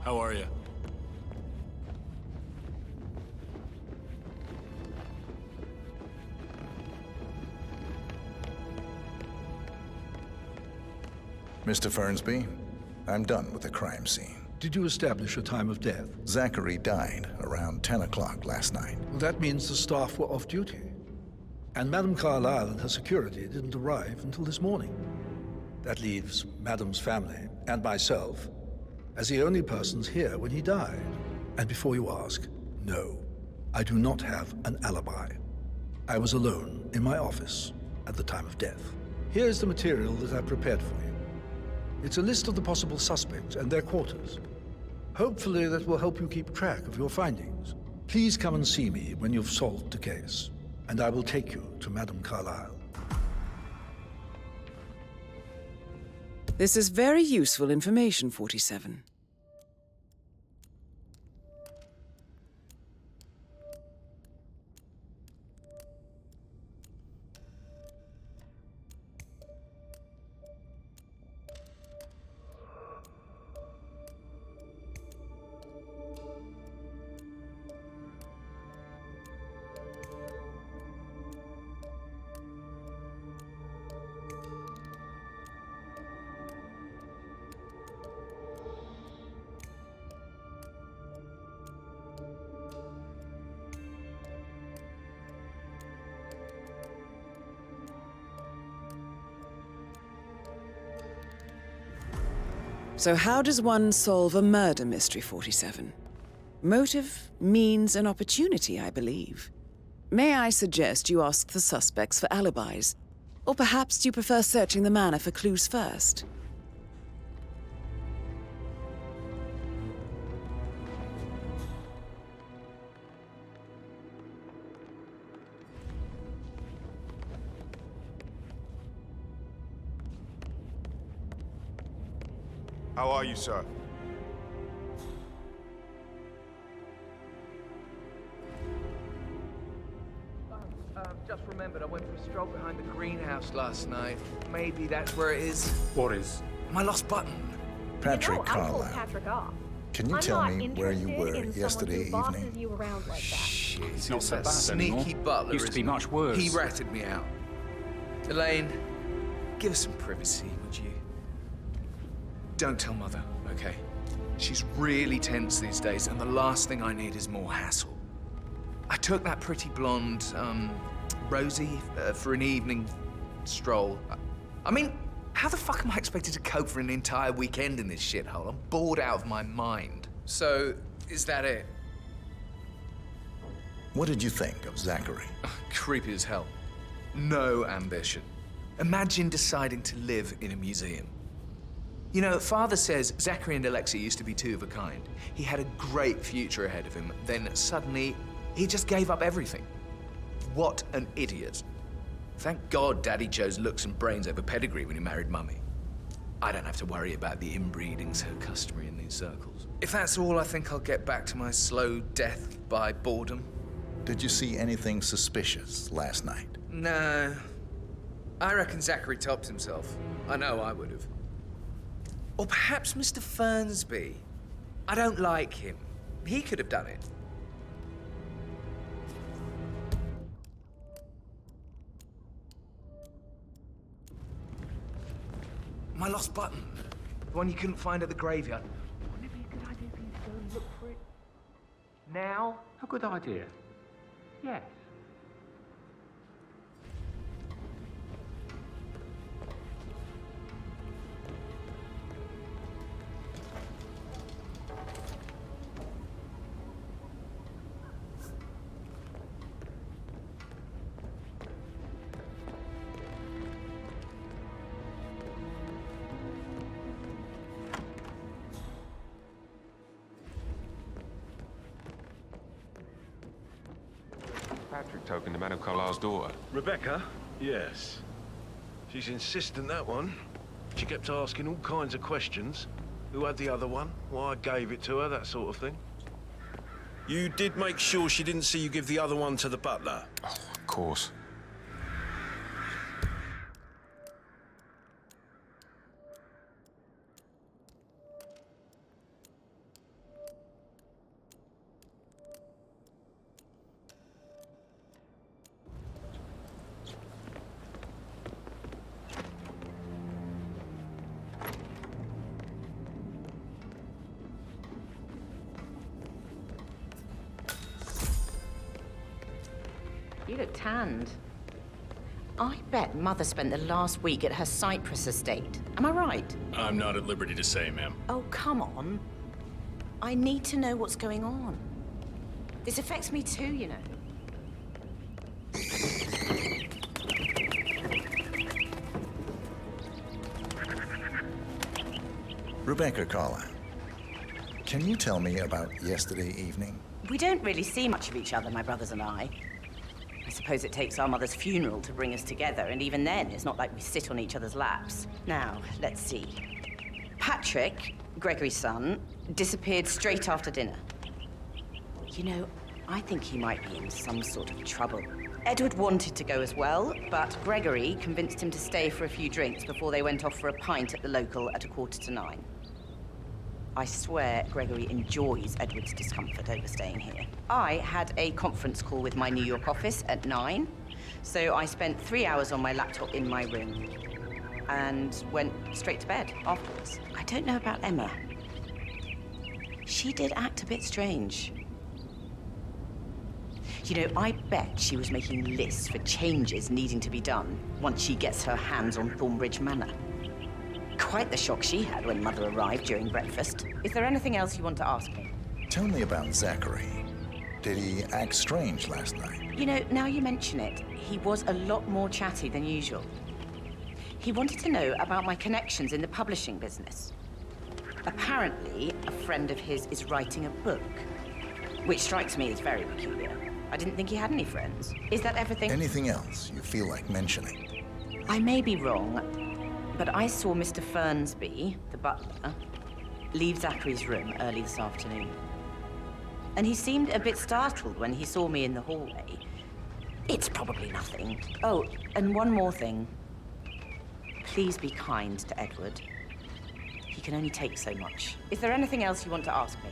C: How are you?
D: Mr. Fernsby, I'm done with the crime scene.
L: Did you establish a time of death?
D: Zachary died around 10 o'clock last night.
L: Well, that means the staff were off duty. And Madame Carlyle and her security didn't arrive until this morning. That leaves Madame's family and myself as the only persons here when he died. And before you ask, no, I do not have an alibi. I was alone in my office at the time of death. Here's the material that I prepared for you. It's a list of the possible suspects and their quarters. Hopefully that will help you keep track of your findings. Please come and see me when you've solved the case, and I will take you to Madame Carlyle.
B: This is very useful information, 47. So how does one solve a murder mystery, 47? Motive, means, and opportunity, I believe. May I suggest you ask the suspects for alibis? Or perhaps do you prefer searching the manor for clues first?
E: How are you, sir?
H: Just remembered I went for a stroll behind the greenhouse last night. Maybe that's where it is.
C: What is?
H: My lost button.
D: Patrick
K: I told
D: Carlyle.
K: Patrick off.
D: Can you
K: I'm
D: tell
K: not
D: me where you
K: interested
D: were
K: in someone
D: yesterday
K: who bosses
D: evening?
K: you around like that.
H: Shit,
C: It's not so
H: that
C: bad
H: sneaky
C: anymore.
H: butler.
C: Used to be
H: isn't
C: much
H: he?
C: worse.
H: He ratted me out. Elaine, give us some privacy, would you? Don't tell Mother, okay? She's really tense these days, and the last thing I need is more hassle. I took that pretty blonde, Rosie, for an evening stroll. I mean, how the fuck am I expected to cope for an entire weekend in this shithole? I'm bored out of my mind. So, is that it?
D: What did you think of Zachary?
H: Creepy as hell. No ambition. Imagine deciding to live in a museum. You know, Father says Zachary and Alexei used to be two of a kind. He had a great future ahead of him, then suddenly, he just gave up everything. What an idiot. Thank God Daddy chose looks and brains over pedigree when he married Mummy. I don't have to worry about the inbreeding so customary in these circles. If that's all, I think I'll get back to my slow death by boredom.
D: Did you see anything suspicious last night?
H: No. I reckon Zachary topped himself. I know I would have. Or perhaps Mr. Fernsby. I don't like him. He could have done it. My lost button. The one you couldn't find at the graveyard. Wouldn't it be a good idea for you to go and look for it? Now?
O: A good idea. Yes.
N: Patrick token to Madame Carlyle's daughter.
R: Rebecca? Yes. She's insistent, that one. She kept asking all kinds of questions. Who had the other one? Why I gave it to her, that sort of thing. You did make sure she didn't see you give the other one to the butler?
N: Oh, of course.
C: You look tanned. I bet Mother spent the last week at her Cyprus estate. Am I right?
M: I'm not at liberty to say, ma'am.
C: Oh, come on. I need to know what's going on. This affects me too, you know.
D: Rebecca Carlyle, can you tell me about yesterday evening?
C: We don't really see much of each other, my brothers and I. I suppose it takes our mother's funeral to bring us together, and even then, it's not like we sit on each other's laps. Now, let's see. Patrick, Gregory's son, disappeared straight after dinner. You know, I think he might be in some sort of trouble. Edward wanted to go as well, but Gregory convinced him to stay for a few drinks before they went off for a pint at the local at 9:15. I swear Gregory enjoys Edward's discomfort over staying here. I had a conference call with my New York office at 9, so I spent 3 hours on my laptop in my room and went straight to bed afterwards. I don't know about Emma. She did act a bit strange. You know, I bet she was making lists for changes needing to be done once she gets her hands on Thornbridge Manor. Quite the shock she had when Mother arrived during breakfast. Is there anything else you want to ask me?
D: Tell me about Zachary. Did he act strange last night?
C: You know, now you mention it, he was a lot more chatty than usual. He wanted to know about my connections in the publishing business. Apparently, a friend of his is writing a book, which strikes me as very peculiar. I didn't think he had any friends. Is that everything?
D: Anything else you feel like mentioning?
C: I may be wrong, but I saw Mr. Fernsby, the butler, leave Zachary's room early this afternoon. And he seemed a bit startled when he saw me in the hallway. It's probably nothing. Oh, and one more thing. Please be kind to Edward. He can only take so much. Is there anything else you want to ask me?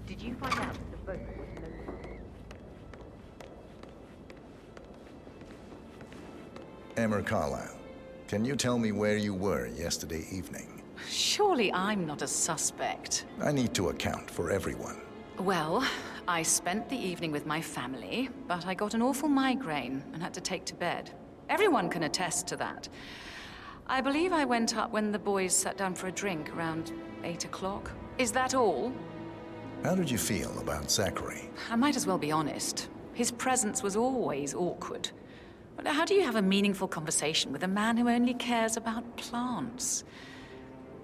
C: Did you find out that the boat was local?
D: Emma Carlyle, can you tell me where you were yesterday evening?
V: Surely I'm not a suspect.
D: I need to account for everyone.
V: Well, I spent the evening with my family, but I got an awful migraine and had to take to bed. Everyone can attest to that. I believe I went up when the boys sat down for a drink around 8 o'clock. Is that all?
D: How did you feel about Zachary?
V: I might as well be honest. His presence was always awkward. But how do you have a meaningful conversation with a man who only cares about plants?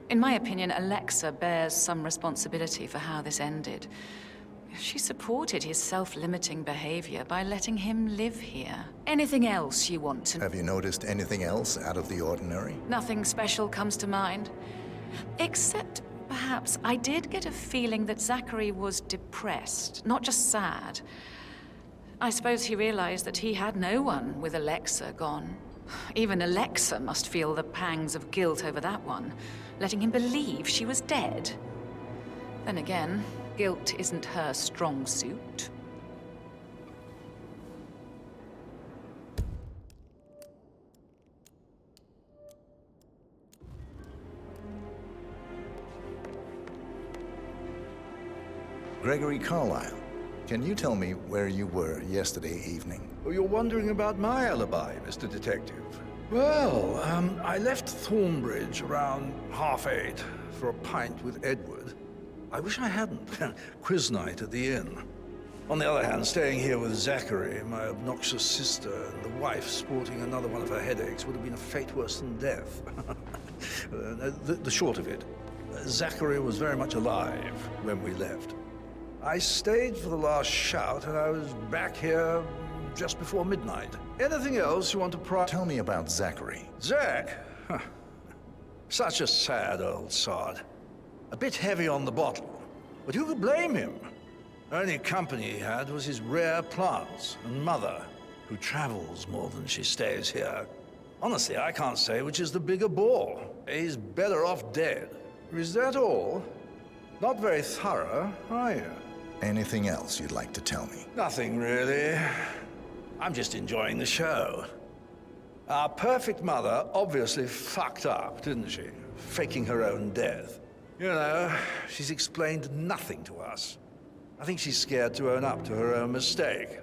V: In my opinion, Alexa bears some responsibility for how this ended. She supported his self-limiting behavior by letting him live here. Anything else you want to know?
D: Have you noticed anything else out of the ordinary?
V: Nothing special comes to mind. Except, perhaps, I did get a feeling that Zachary was depressed, not just sad. I suppose he realized that he had no one with Alexa gone. Even Alexa must feel the pangs of guilt over that one, letting him believe she was dead. Then again, guilt isn't her strong suit.
D: Gregory Carlyle, can you tell me where you were yesterday evening?
L: Oh, you're wondering about my alibi, Mr. Detective. Well, I left Thornbridge around 8:30 for a pint with Edward. I wish I hadn't. Quiz night at the inn. On the other hand, staying here with Zachary, my obnoxious sister, and the wife sporting another one of her headaches would have been a fate worse than death. The short of it, Zachary was very much alive when we left. I stayed for the last shout, and I was back here just before midnight. Anything else you want to
D: Tell me about Zachary.
L: Zach? Huh. Such a sad old sod. A bit heavy on the bottle, but who could blame him? Only company he had was his rare plants and Mother, who travels more than she stays here. Honestly, I can't say which is the bigger bore. He's better off dead. Is that all? Not very thorough, are you?
D: Anything else you'd like to tell me?
L: Nothing really. I'm just enjoying the show. Our perfect mother obviously fucked up, didn't she? Faking her own death. You know, she's explained nothing to us. I think she's scared to own up to her own mistake.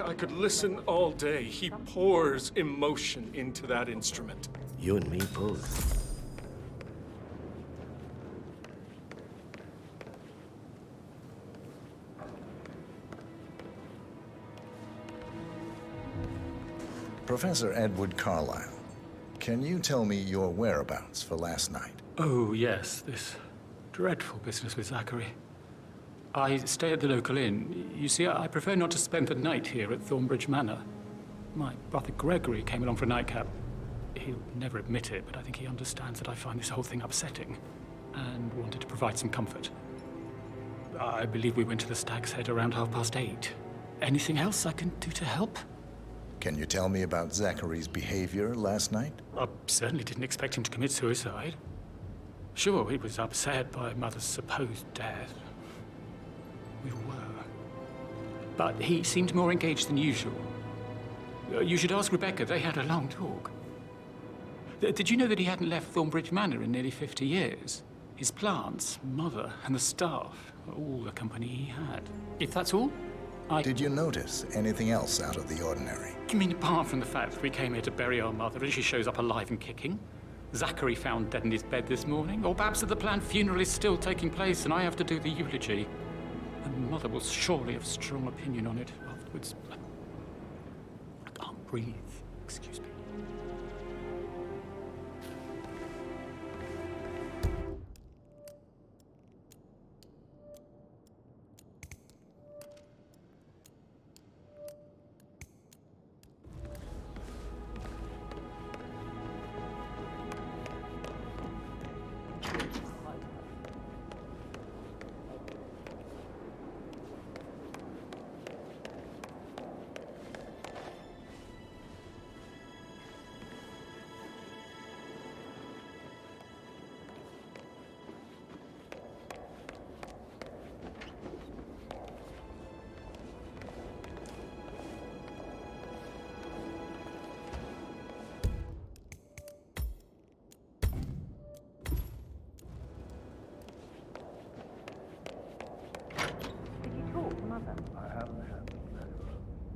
F: I could listen all day. He pours emotion into that instrument.
J: You and me both.
D: Professor Edward Carlyle, can you tell me your whereabouts for last night?
W: Oh, yes, this dreadful business with Zachary. I stay at the local inn. You see, I prefer not to spend the night here at Thornbridge Manor. My brother Gregory came along for a nightcap. He'll never admit it, but I think he understands that I find this whole thing upsetting and wanted to provide some comfort. I believe we went to the Stag's Head around 8:30. Anything else I can do to help?
D: Can you tell me about Zachary's behavior last night?
W: I certainly didn't expect him to commit suicide. Sure, he was upset by Mother's supposed death. We were. But he seemed more engaged than usual. You should ask Rebecca. They had a long talk. Did you know that he hadn't left Thornbridge Manor in nearly 50 years? His plants, Mother, and the staff, all the company he had. If that's all,
D: Did you notice anything else out of the ordinary?
W: You mean apart from the fact that we came here to bury our mother and she shows up alive and kicking? Zachary found dead in his bed this morning? Or perhaps that the planned funeral is still taking place and I have to do the eulogy? And Mother will surely have a strong opinion on it afterwards. I can't breathe. Excuse me.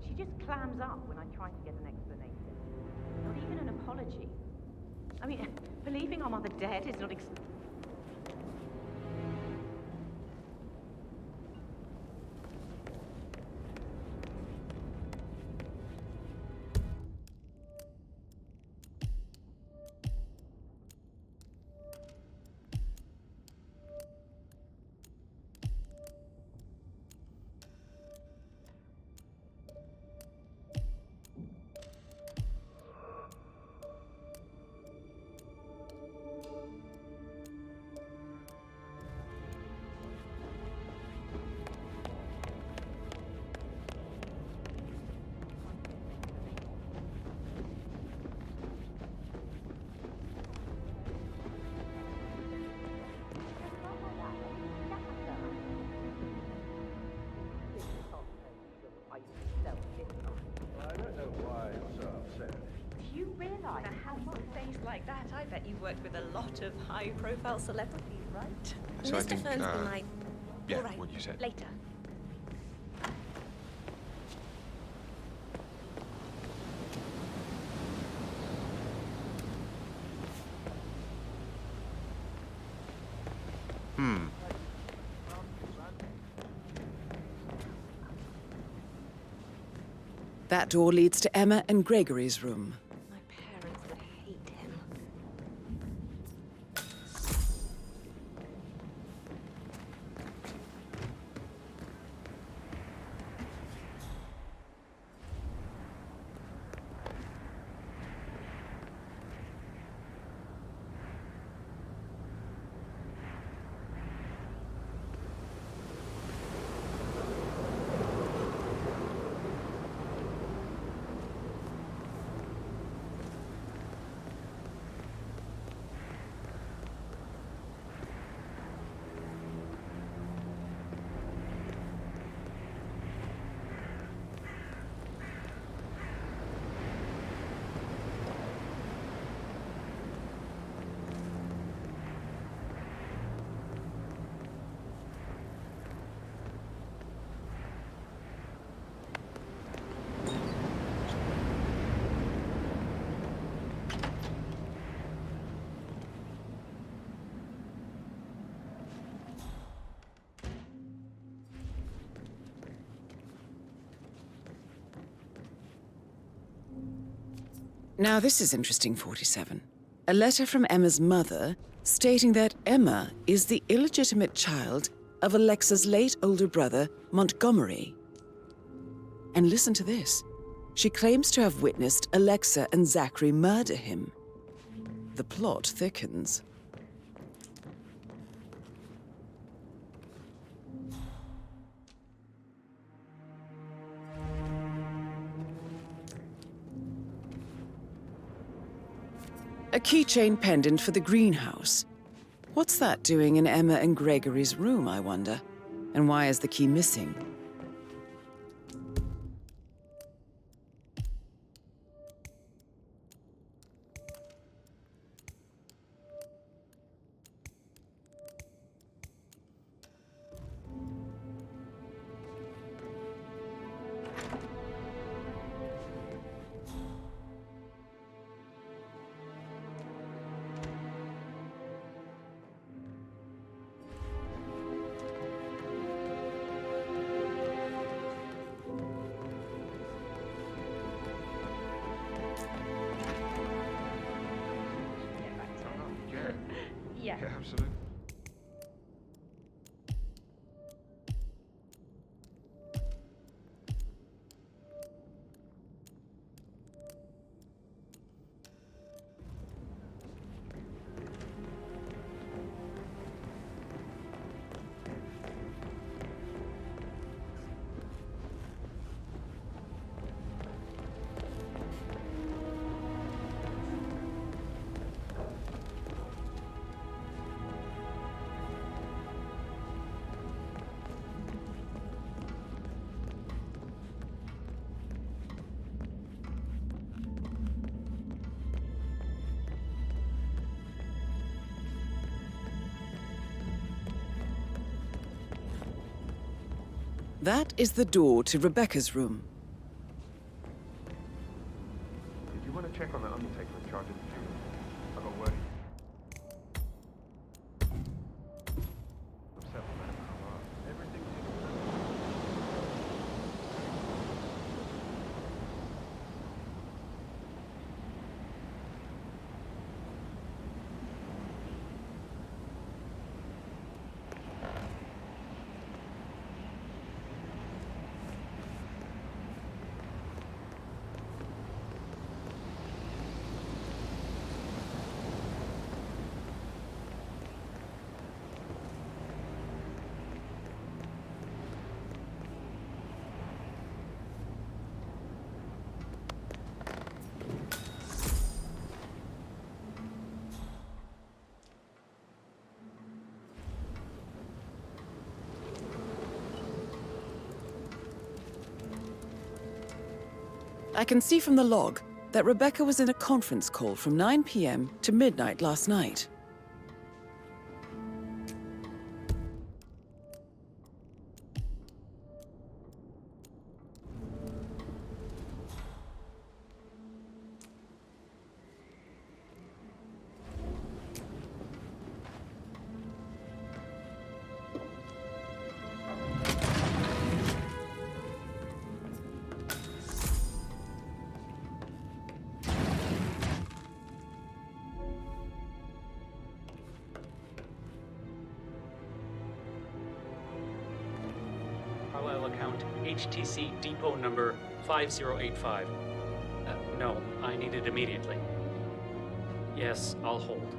C: She just clams up when I try to get an explanation. Not even an apology. I mean, believing our mother dead is not
T: like that, I bet you've worked with a lot of high-profile celebrities, right?
N: So I think,
T: Fern's been like,
N: yeah,
T: all right,
N: what you said.
T: later.
B: That door leads to Emma and Gregory's room.
T: My parents would
B: Now this is interesting, 47. A letter from Emma's mother stating that Emma is the illegitimate child of Alexa's late older brother, Montgomery. And listen to this. She claims to have witnessed Alexa and Zachary murder him. The plot thickens. A keychain pendant for the greenhouse. What's that doing in Emma and Gregory's room, I wonder? And why is the key missing?
N: Yeah, absolutely.
B: That is the door to Rebecca's room.
N: Did you want to check on that undertaker in charge of the funeral? I got word. Upset with Madame Carlyle. Everything
B: I can see from the log that Rebecca was in a conference call from 9 p.m. to midnight last night.
W: Carlisle account HTC depot number 5085. No, I need it immediately. Yes, I'll hold.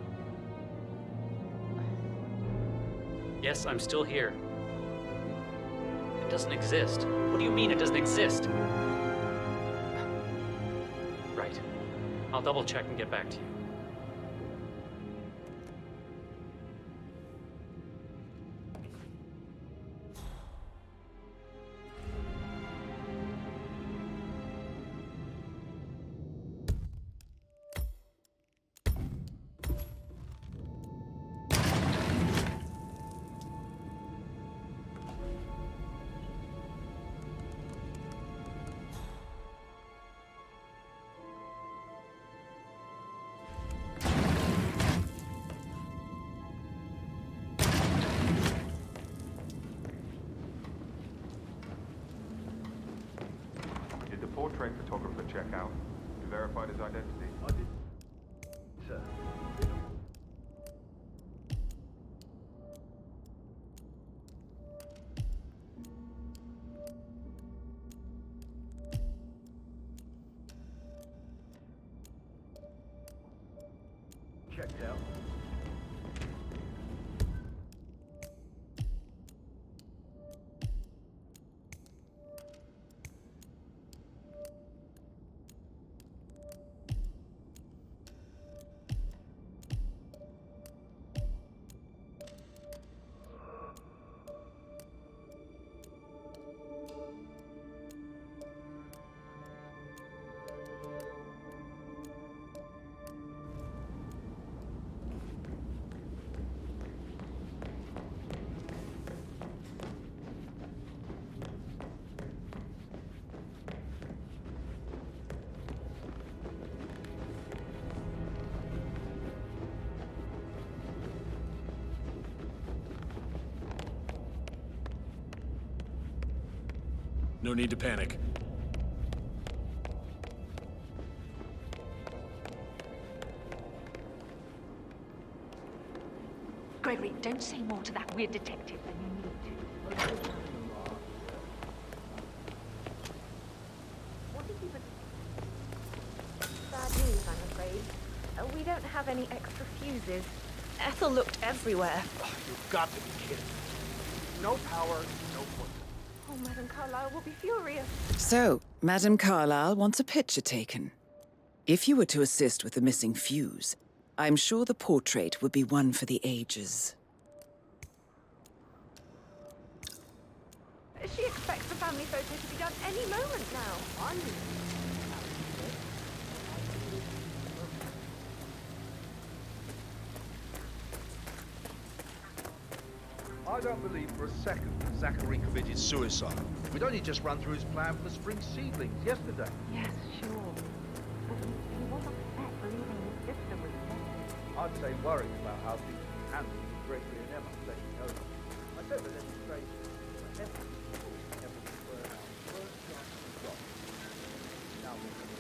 W: Yes, I'm still here. It doesn't exist. What do you mean it doesn't exist? Right. I'll double check and get back to you.
N: Portrait photographer check out. Do verified his identity?
R: I did, sir. Checked out.
M: No need to panic.
G: Gregory, don't say more to that weird detective than you need to.
T: What did you... Bad news, I'm afraid. We don't have any extra fuses. Ethel looked everywhere.
I: Oh, you've got to be kidding. No power, no foot.
T: Oh, Madame Carlyle will be furious.
B: So, Madame Carlyle wants a picture taken. If you were to assist with the missing fuse, I'm sure the portrait would be one for the ages.
T: She expects the family photo to be done any moment now.
L: I don't believe for a second that Zachary committed suicide. We'd only just run through his plan for the spring seedlings yesterday.
G: Yes, sure. But he was upset believing his sister was dead.
L: I'd say worried about how things would be handled with Gregory and Emma taking over. I said the demonstration, but Emma would burn out first chance of the job. Now we're going to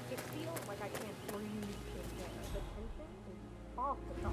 G: It feels like I can't breathe today. The tension is off the top.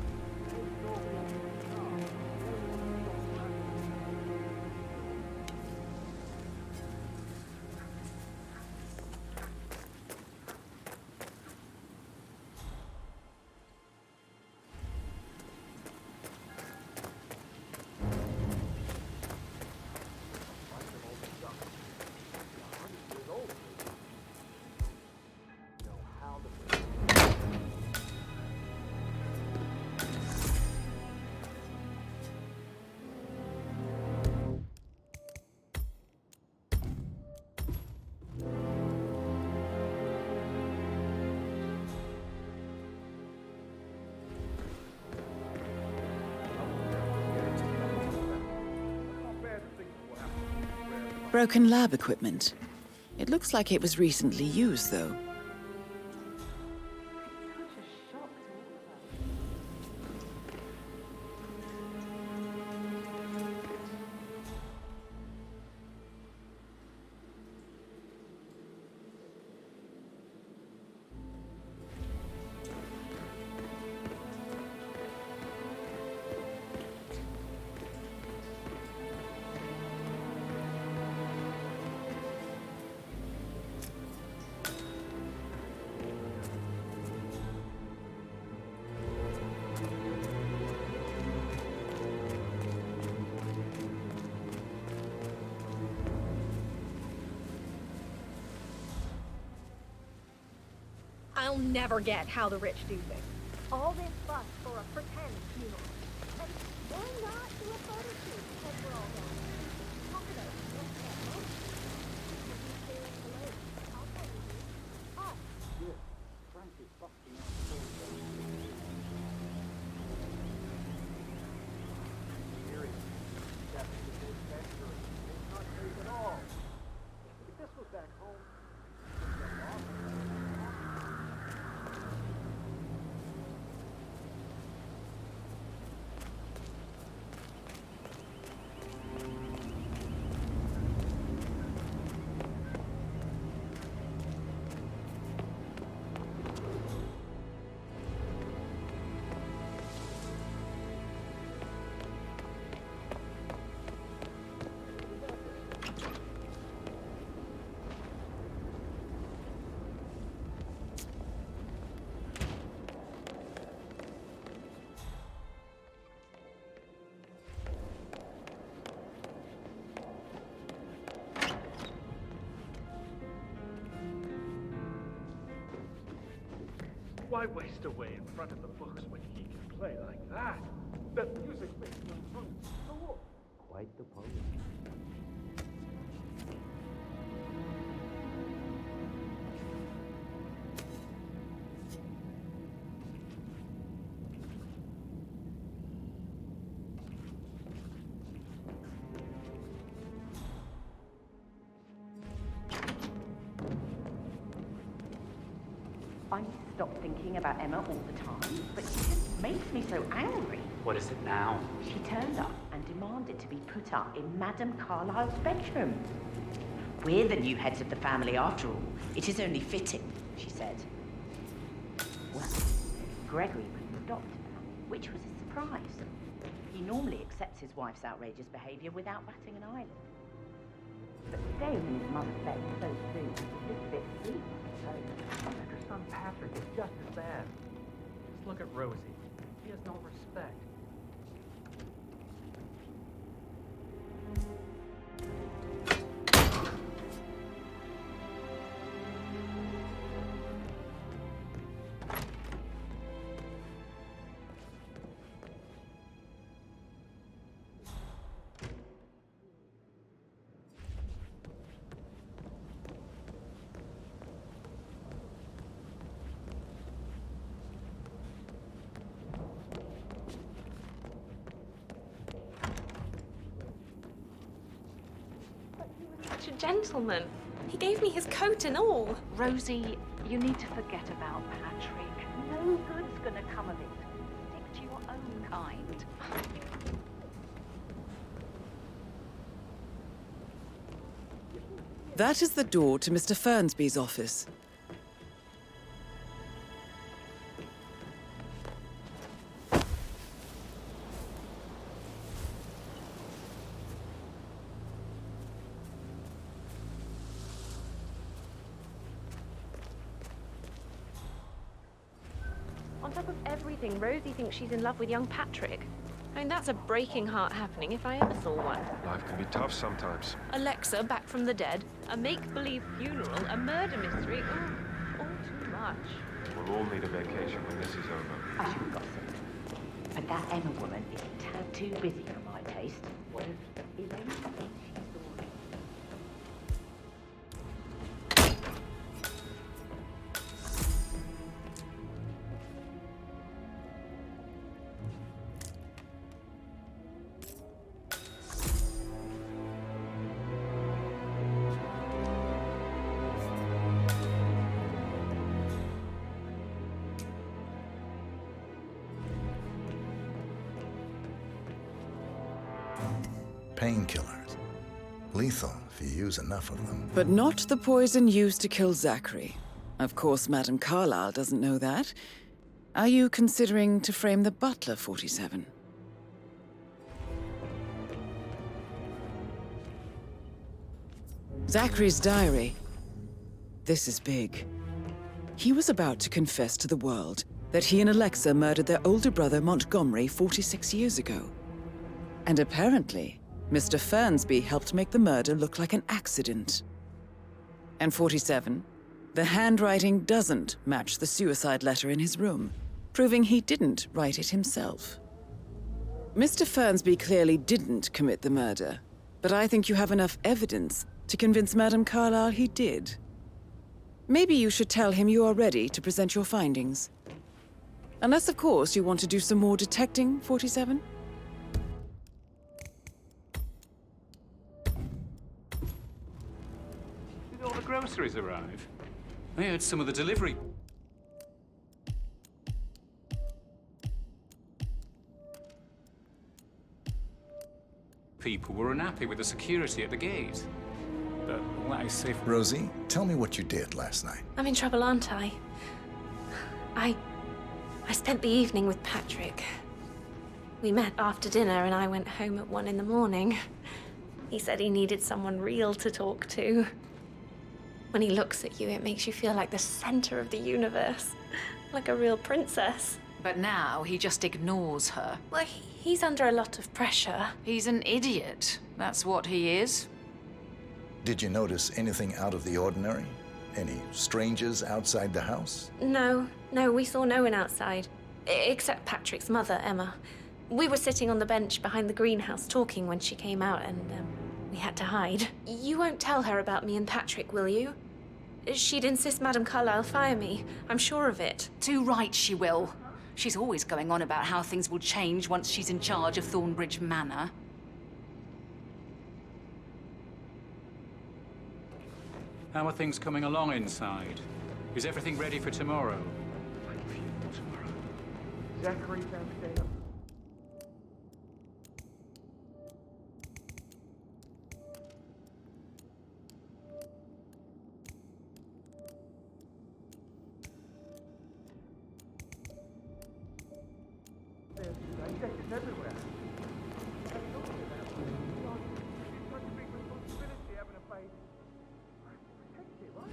B: Broken lab equipment. It looks like it was recently used, though.
G: I'll never get how the rich do things. All this fuss for a pretend funeral. And why not do a photo shoot because we're all down? Talk about it. Don't care. If you stay in the lake, I'll tell you. Us.
I: Yeah, Frank is fucking up. It's not safe at all. If this was back home, Why waste away in front of the books when he can play like that? The music makes the room soar.
J: Quite the poet.
C: I need to stop thinking about Emma all the time, but she just makes me so angry.
W: What is it now?
C: She turned up and demanded to be put up in Madame Carlyle's bedroom. We're the new heads of the family after all. It is only fitting, she said. Well, Gregory was adopted now, which was a surprise. He normally accepts his wife's outrageous behavior without batting an eyelid. But staying in his mother's bed so soon was just a bit sweet, I suppose.
I: And her son Patrick is just as bad. Just look at Rosie. She has no respect.
T: Such a gentleman. He gave me his coat and all.
U: Rosie, you need to forget about Patrick. No good's gonna come of it. Stick to your own kind.
B: That is the door to Mr. Fernsby's office.
T: On top of everything, Rosie thinks she's in love with young Patrick. I mean, that's a breaking heart happening if I ever saw one.
N: Life can be tough sometimes.
T: Alexa back from the dead, a make-believe funeral, a murder mystery. Ooh, all too much.
N: We'll all need a vacation when this is over.
C: I shouldn't gossip. But that Emma woman is a tad too busy for my taste. What is anything she saw?
D: Painkillers. Lethal if you use enough of them.
B: But not the poison used to kill Zachary. Of course, Madame Carlyle doesn't know that. Are you considering to frame the butler, 47? Zachary's diary. This is big. He was about to confess to the world that he and Alexa murdered their older brother Montgomery 46 years ago. And apparently, Mr. Fernsby helped make the murder look like an accident. And 47, the handwriting doesn't match the suicide letter in his room, proving he didn't write it himself. Mr. Fernsby clearly didn't commit the murder, but I think you have enough evidence to convince Madame Carlyle he did. Maybe you should tell him you are ready to present your findings. Unless, of course, you want to do some more detecting, 47?
W: Did all the groceries arrive? I heard some of the delivery. People were unhappy with the security at the gate. But all that is safe.
D: Rosie, tell me what you did last night.
T: I'm in trouble, aren't I? I spent the evening with Patrick. We met after dinner and I went home at 1 in the morning. He said he needed someone real to talk to. When he looks at you, it makes you feel like the center of the universe. Like a real princess.
V: But now he just ignores her.
T: Well, he's under a lot of pressure.
V: He's an idiot. That's what he is.
D: Did you notice anything out of the ordinary? Any strangers outside the house?
T: No, No, we saw no one outside. Except Patrick's mother, Emma. We were sitting on the bench behind the greenhouse talking when she came out, and we had to hide. You won't tell her about me and Patrick, will you? She'd insist Madame Carlyle fire me. I'm sure of it.
V: Too right she will. She's always going on about how things will change once she's in charge of Thornbridge Manor.
W: How are things coming along inside? Is everything ready for tomorrow?
I: Zachary found staying up. There's insects everywhere. I told you that. It's such a big responsibility having a face. Protect it, right?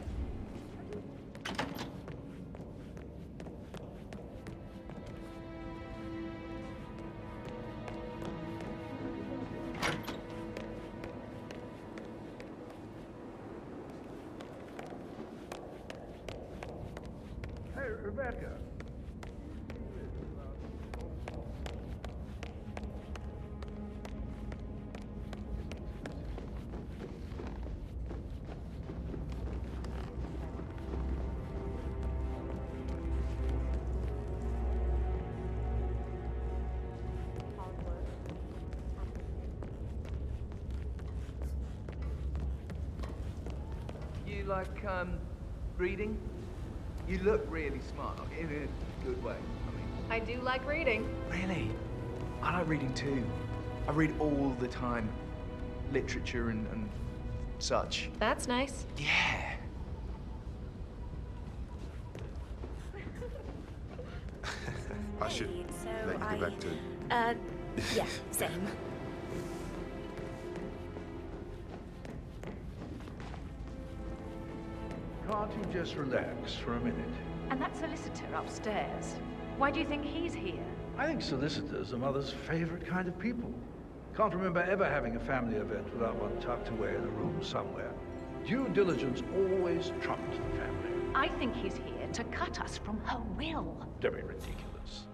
I: Hey, Rebecca.
H: You like, reading? You look really smart, in a good way. I mean,
G: I do like reading.
H: really? I like reading too. I read all the time. Literature and such.
G: That's nice.
H: Yeah.
N: I should let you get back to it.
T: Yeah, same.
L: Can't you just relax for a minute?
V: And that solicitor upstairs. Why do you think he's here?
L: I think solicitors are Mother's favorite kind of people. Can't remember ever having a family event without one tucked away in a room somewhere. Due diligence always trumped the family.
V: I think he's here to cut us from her will.
L: Very ridiculous.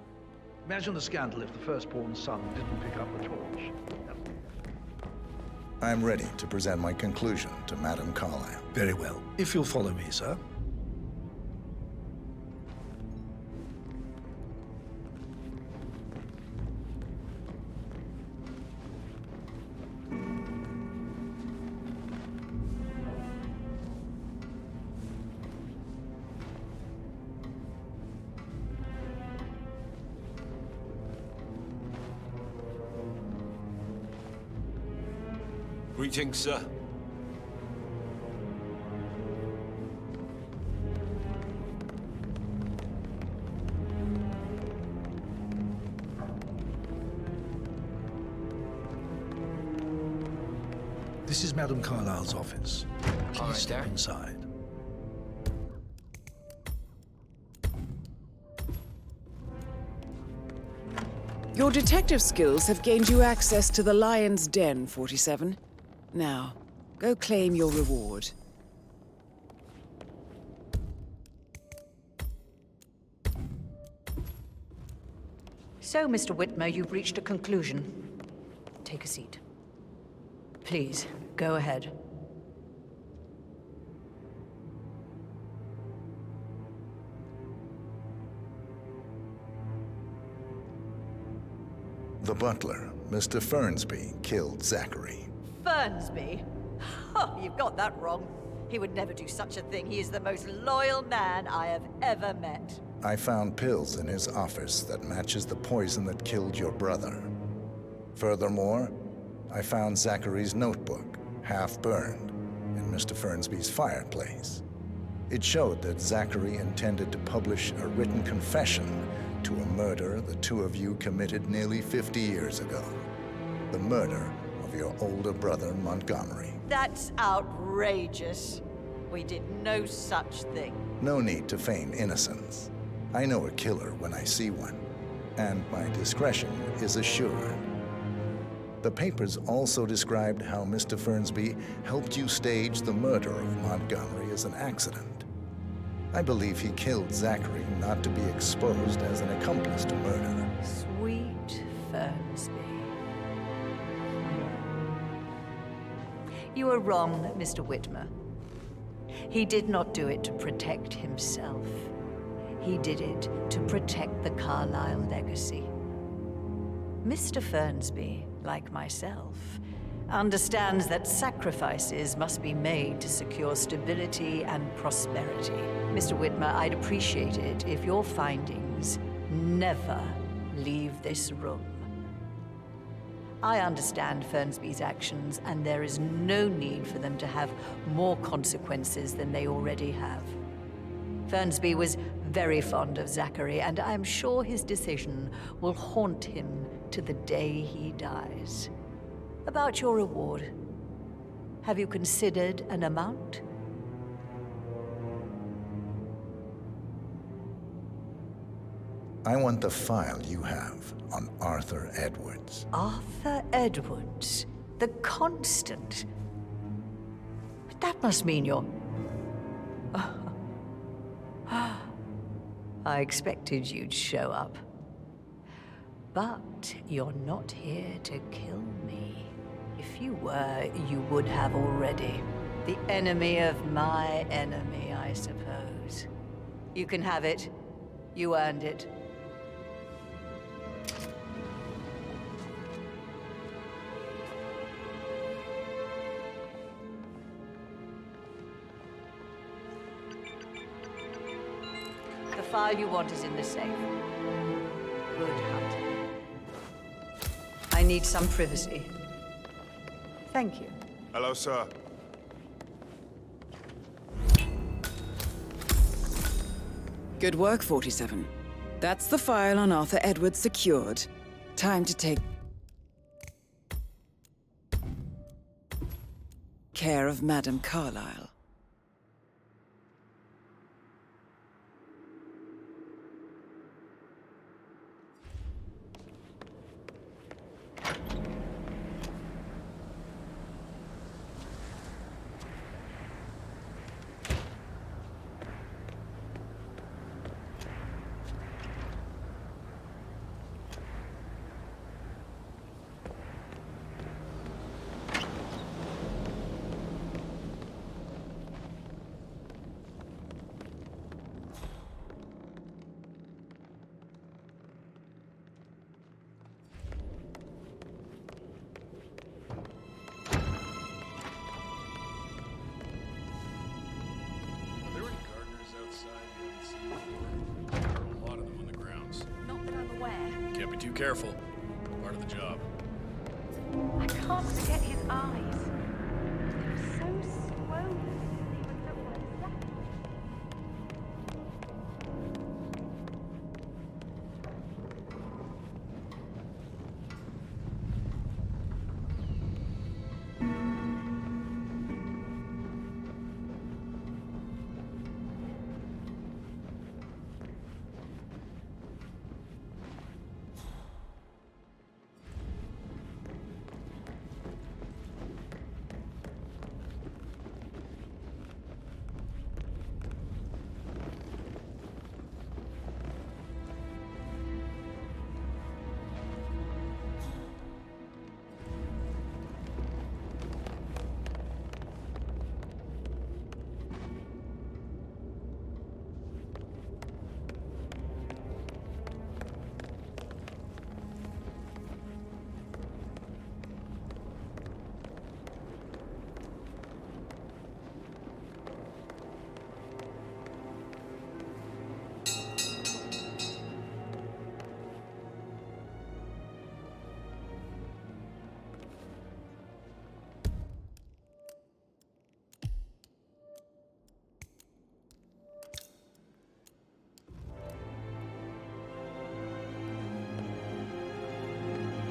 L: Imagine the scandal if the firstborn son didn't pick up the torch.
D: I'm ready to present my conclusion to Madame Carlyle.
L: Very well. If you'll follow me, sir.
S: Greetings, sir.
L: This is Madame Carlyle's office. Please step inside.
B: Your detective skills have gained you access to the Lion's Den, 47. Now, go claim your reward.
U: So, Mr. Whitmer, you've reached a conclusion. Take a seat. Please, go ahead.
D: The butler, Mr. Fernsby, killed Zachary.
U: Fernsby? Oh, you've got that wrong. He would never do such a thing. He is the most loyal man I have ever met.
D: I found pills in his office that matches the poison that killed your brother. Furthermore, I found Zachary's notebook, half burned, in Mr. Fernsby's fireplace. It showed that Zachary intended to publish a written confession to a murder the two of you committed nearly 50 years ago. The murder of your older brother, Montgomery.
U: That's outrageous. We did no such thing.
D: No need to feign innocence. I know a killer when I see one, and my discretion is assured. The papers also described how Mr. Fernsby helped you stage the murder of Montgomery as an accident. I believe he killed Zachary not to be exposed as an accomplice to murder.
U: Sweet Fernsby. You are wrong, Mr. Whitmer. He did not do it to protect himself. He did it to protect the Carlyle legacy. Mr. Fernsby, like myself, understands that sacrifices must be made to secure stability and prosperity. Mr. Whitmer, I'd appreciate it if your findings never leave this room. I understand Fernsby's actions, and there is no need for them to have more consequences than they already have. Fernsby was very fond of Zachary, and I'm sure his decision will haunt him to the day he dies. About your reward, have you considered an amount?
D: I want the file you have on Arthur Edwards.
U: Arthur Edwards, the Constant. But that must mean you're... I expected you'd show up. But you're not here to kill me. If you were, you would have already. The enemy of my enemy, I suppose. You can have it. You earned it. The file you want is in the safe. Good hunting. I need some privacy. Thank you.
N: Hello, sir.
B: Good work, 47. That's the file on Arthur Edwards secured. Time to take care of Madame Carlyle.
A: Too careful. Part of the job.
G: I can't forget his eyes. They were so swollen. They would look like that.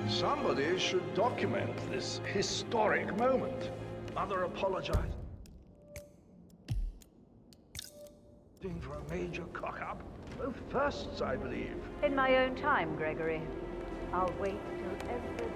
I: Somebody should document this historic moment. Mother apologized for a major cock-up. Both firsts, I believe.
U: In my own time, Gregory. I'll wait till everybody...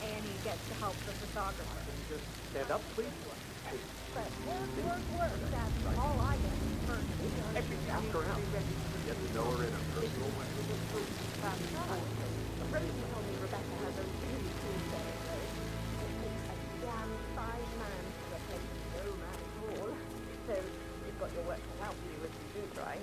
G: and he gets to help the photographer.
I: Just stand up, please. Hey,
G: But work, that's all I get first.
I: ask around. Get to know her in a personal way.
G: That's right. Rosie told me Rebecca has a really cool set of those. It takes a damn fine man to replace no man at all. So you've got your work cut out for you if you do try.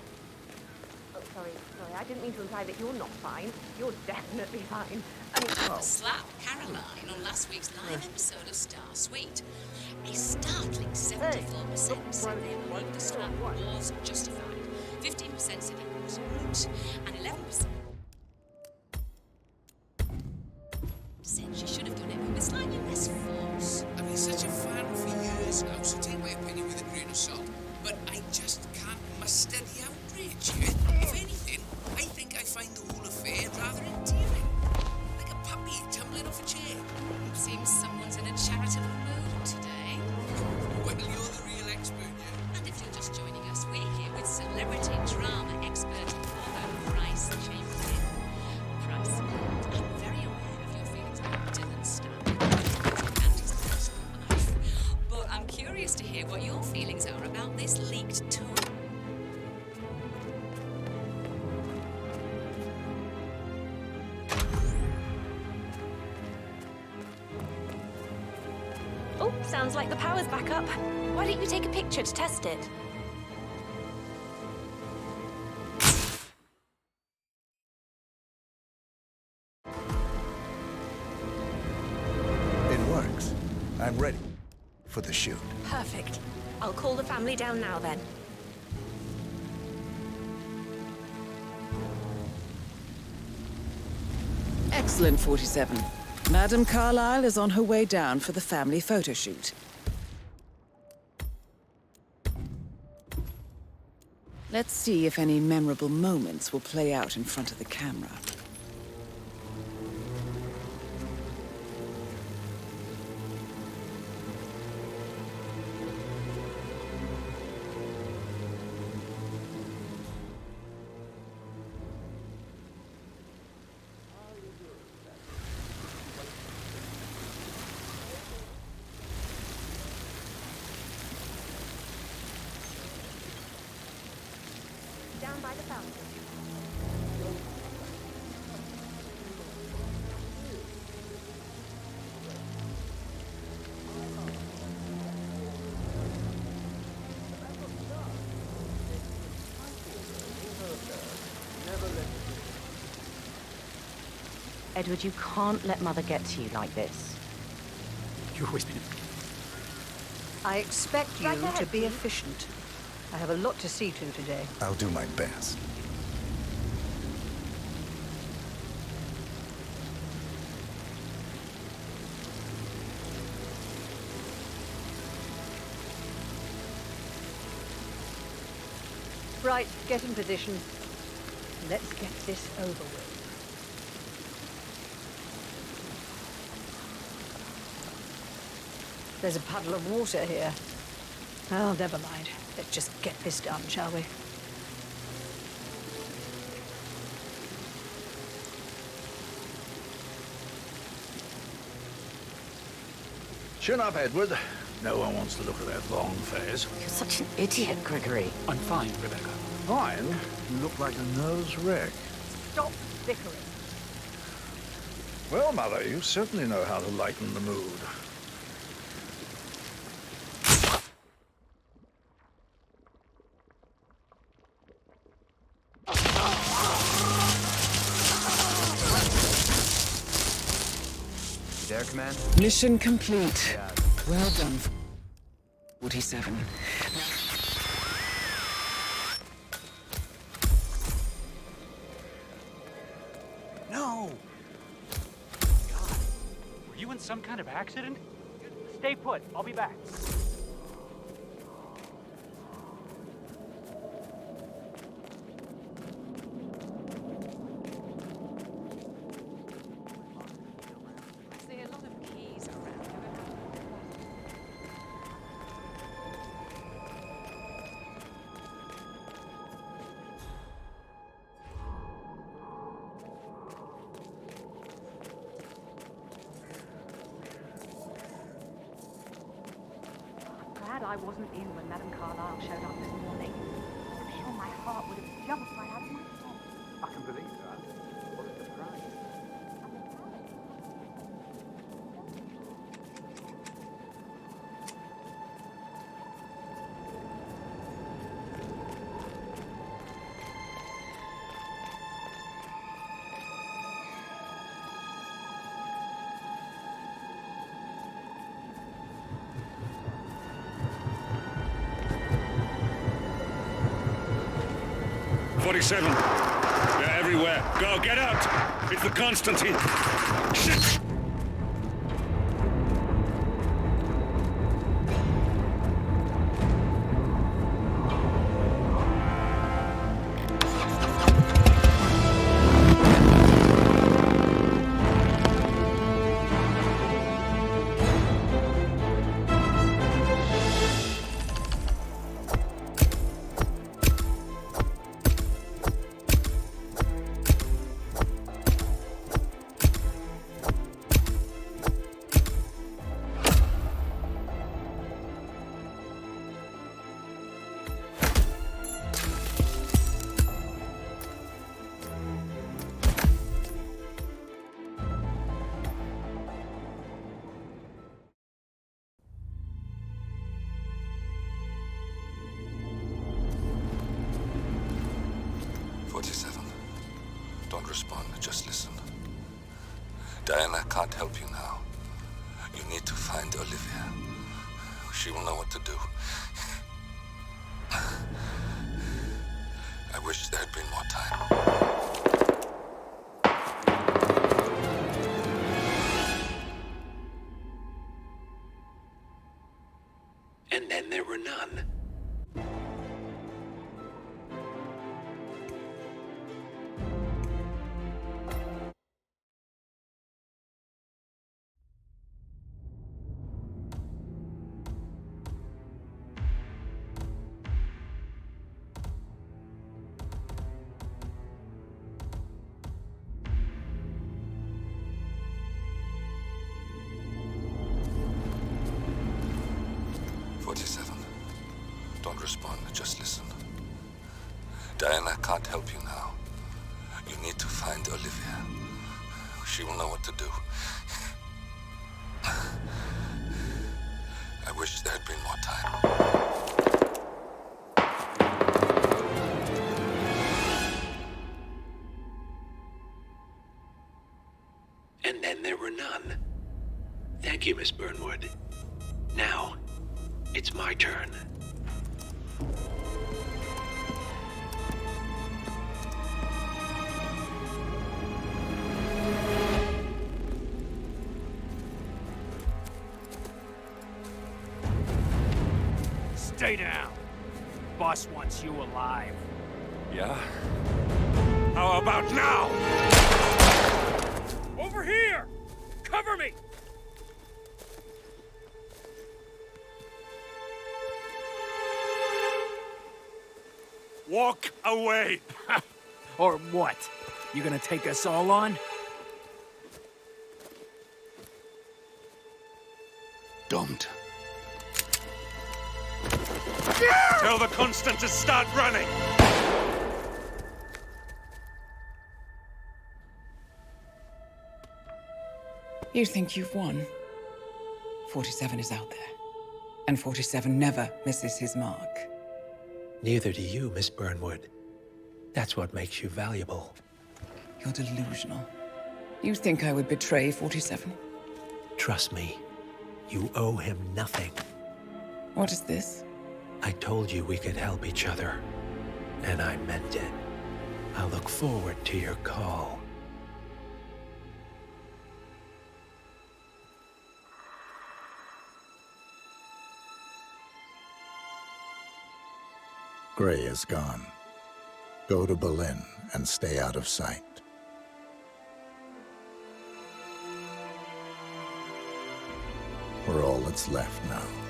G: Oh, sorry, I didn't mean to imply that you're not fine. You're definitely fine. I mean,
E: Slap Caroline on last week's live episode of Star Suite. A startling 74% said they believed the slap was justified. 15% said it wasn't, and 11% said she should have done it with slightly less force.
H: I've been such a fan for years now, so take my opinion with a grain of salt. But I just can't muster the outrage. If anything, I think I find the whole affair rather endearing. Like a puppy tumbling off a chair.
E: Seems someone's in a charitable mood today.
H: Well, you're the real expert, yeah.
E: And if you're just joining us, we're here with celebrity drama expert Paula Price Chamberlain. Price, I'm very aware of your feelings about Dylan Stark and his personal life, but I'm curious to hear what your feelings are about this leaked tour.
T: Oh, sounds like the power's back up. Why don't you take a picture to test it?
D: It works. I'm ready for the shoot.
T: Perfect. I'll call the family down now then.
B: Excellent, 47. Madame Carlyle is on her way down for the family photo shoot. Let's see if any memorable moments will play out in front of the camera.
G: down by the fountain.
C: Edward, you can't let Mother get to you like this.
W: You've always been...
U: I expect you to be efficient. I have a lot to see to today.
D: I'll do my best.
U: Right, get in position. Let's get this over with. There's a puddle of water here. Oh, never mind. Let's just get this done, shall we?
L: Chin up, Edward. No one wants to look at that long face.
C: You're such an idiot, Gregory.
W: I'm fine, Rebecca.
L: Fine? You look like a nervous wreck.
U: Stop bickering.
L: Well, Mother, you certainly know how to lighten the mood.
P: There, Command?
B: Mission complete. Well done, 47.
M: No! God, were you in some kind of accident? Stay put. I'll be back.
G: glad I wasn't in when Madame Carlyle showed up this morning. I'm sure my heart would have jumped right out of my head.
I: I can believe that. What a surprise.
K: They're everywhere. Go, get out! It's the Constantine! Shit!
P: Don't respond, just listen. Diana can't help you now. You need to find Olivia. She will know what to do. I wish there had been more time.
J: And then there were none.
P: Don't respond, just listen. Diana can't help you now. You need to find Olivia. She will know what to do. I wish there had been more time.
J: And then there were none. Thank you, Miss Burnwood. Now, it's my turn.
M: Stay down. Boss wants you alive.
K: Yeah? How about now?
M: Over here! Cover me!
K: Walk away!
M: Or what? You gonna take us all on?
P: Don't.
K: Tell the Constant to start running!
B: You think you've won? 47 is out there. And 47 never misses his mark.
J: Neither do you, Miss Burnwood. That's what makes you valuable.
B: You're delusional. You think I would betray 47?
J: Trust me, you owe him nothing.
B: What is this?
J: I told you we could help each other, and I meant it. I'll look forward to your call.
D: Gray is gone. Go to Berlin and stay out of sight. We're all that's left now.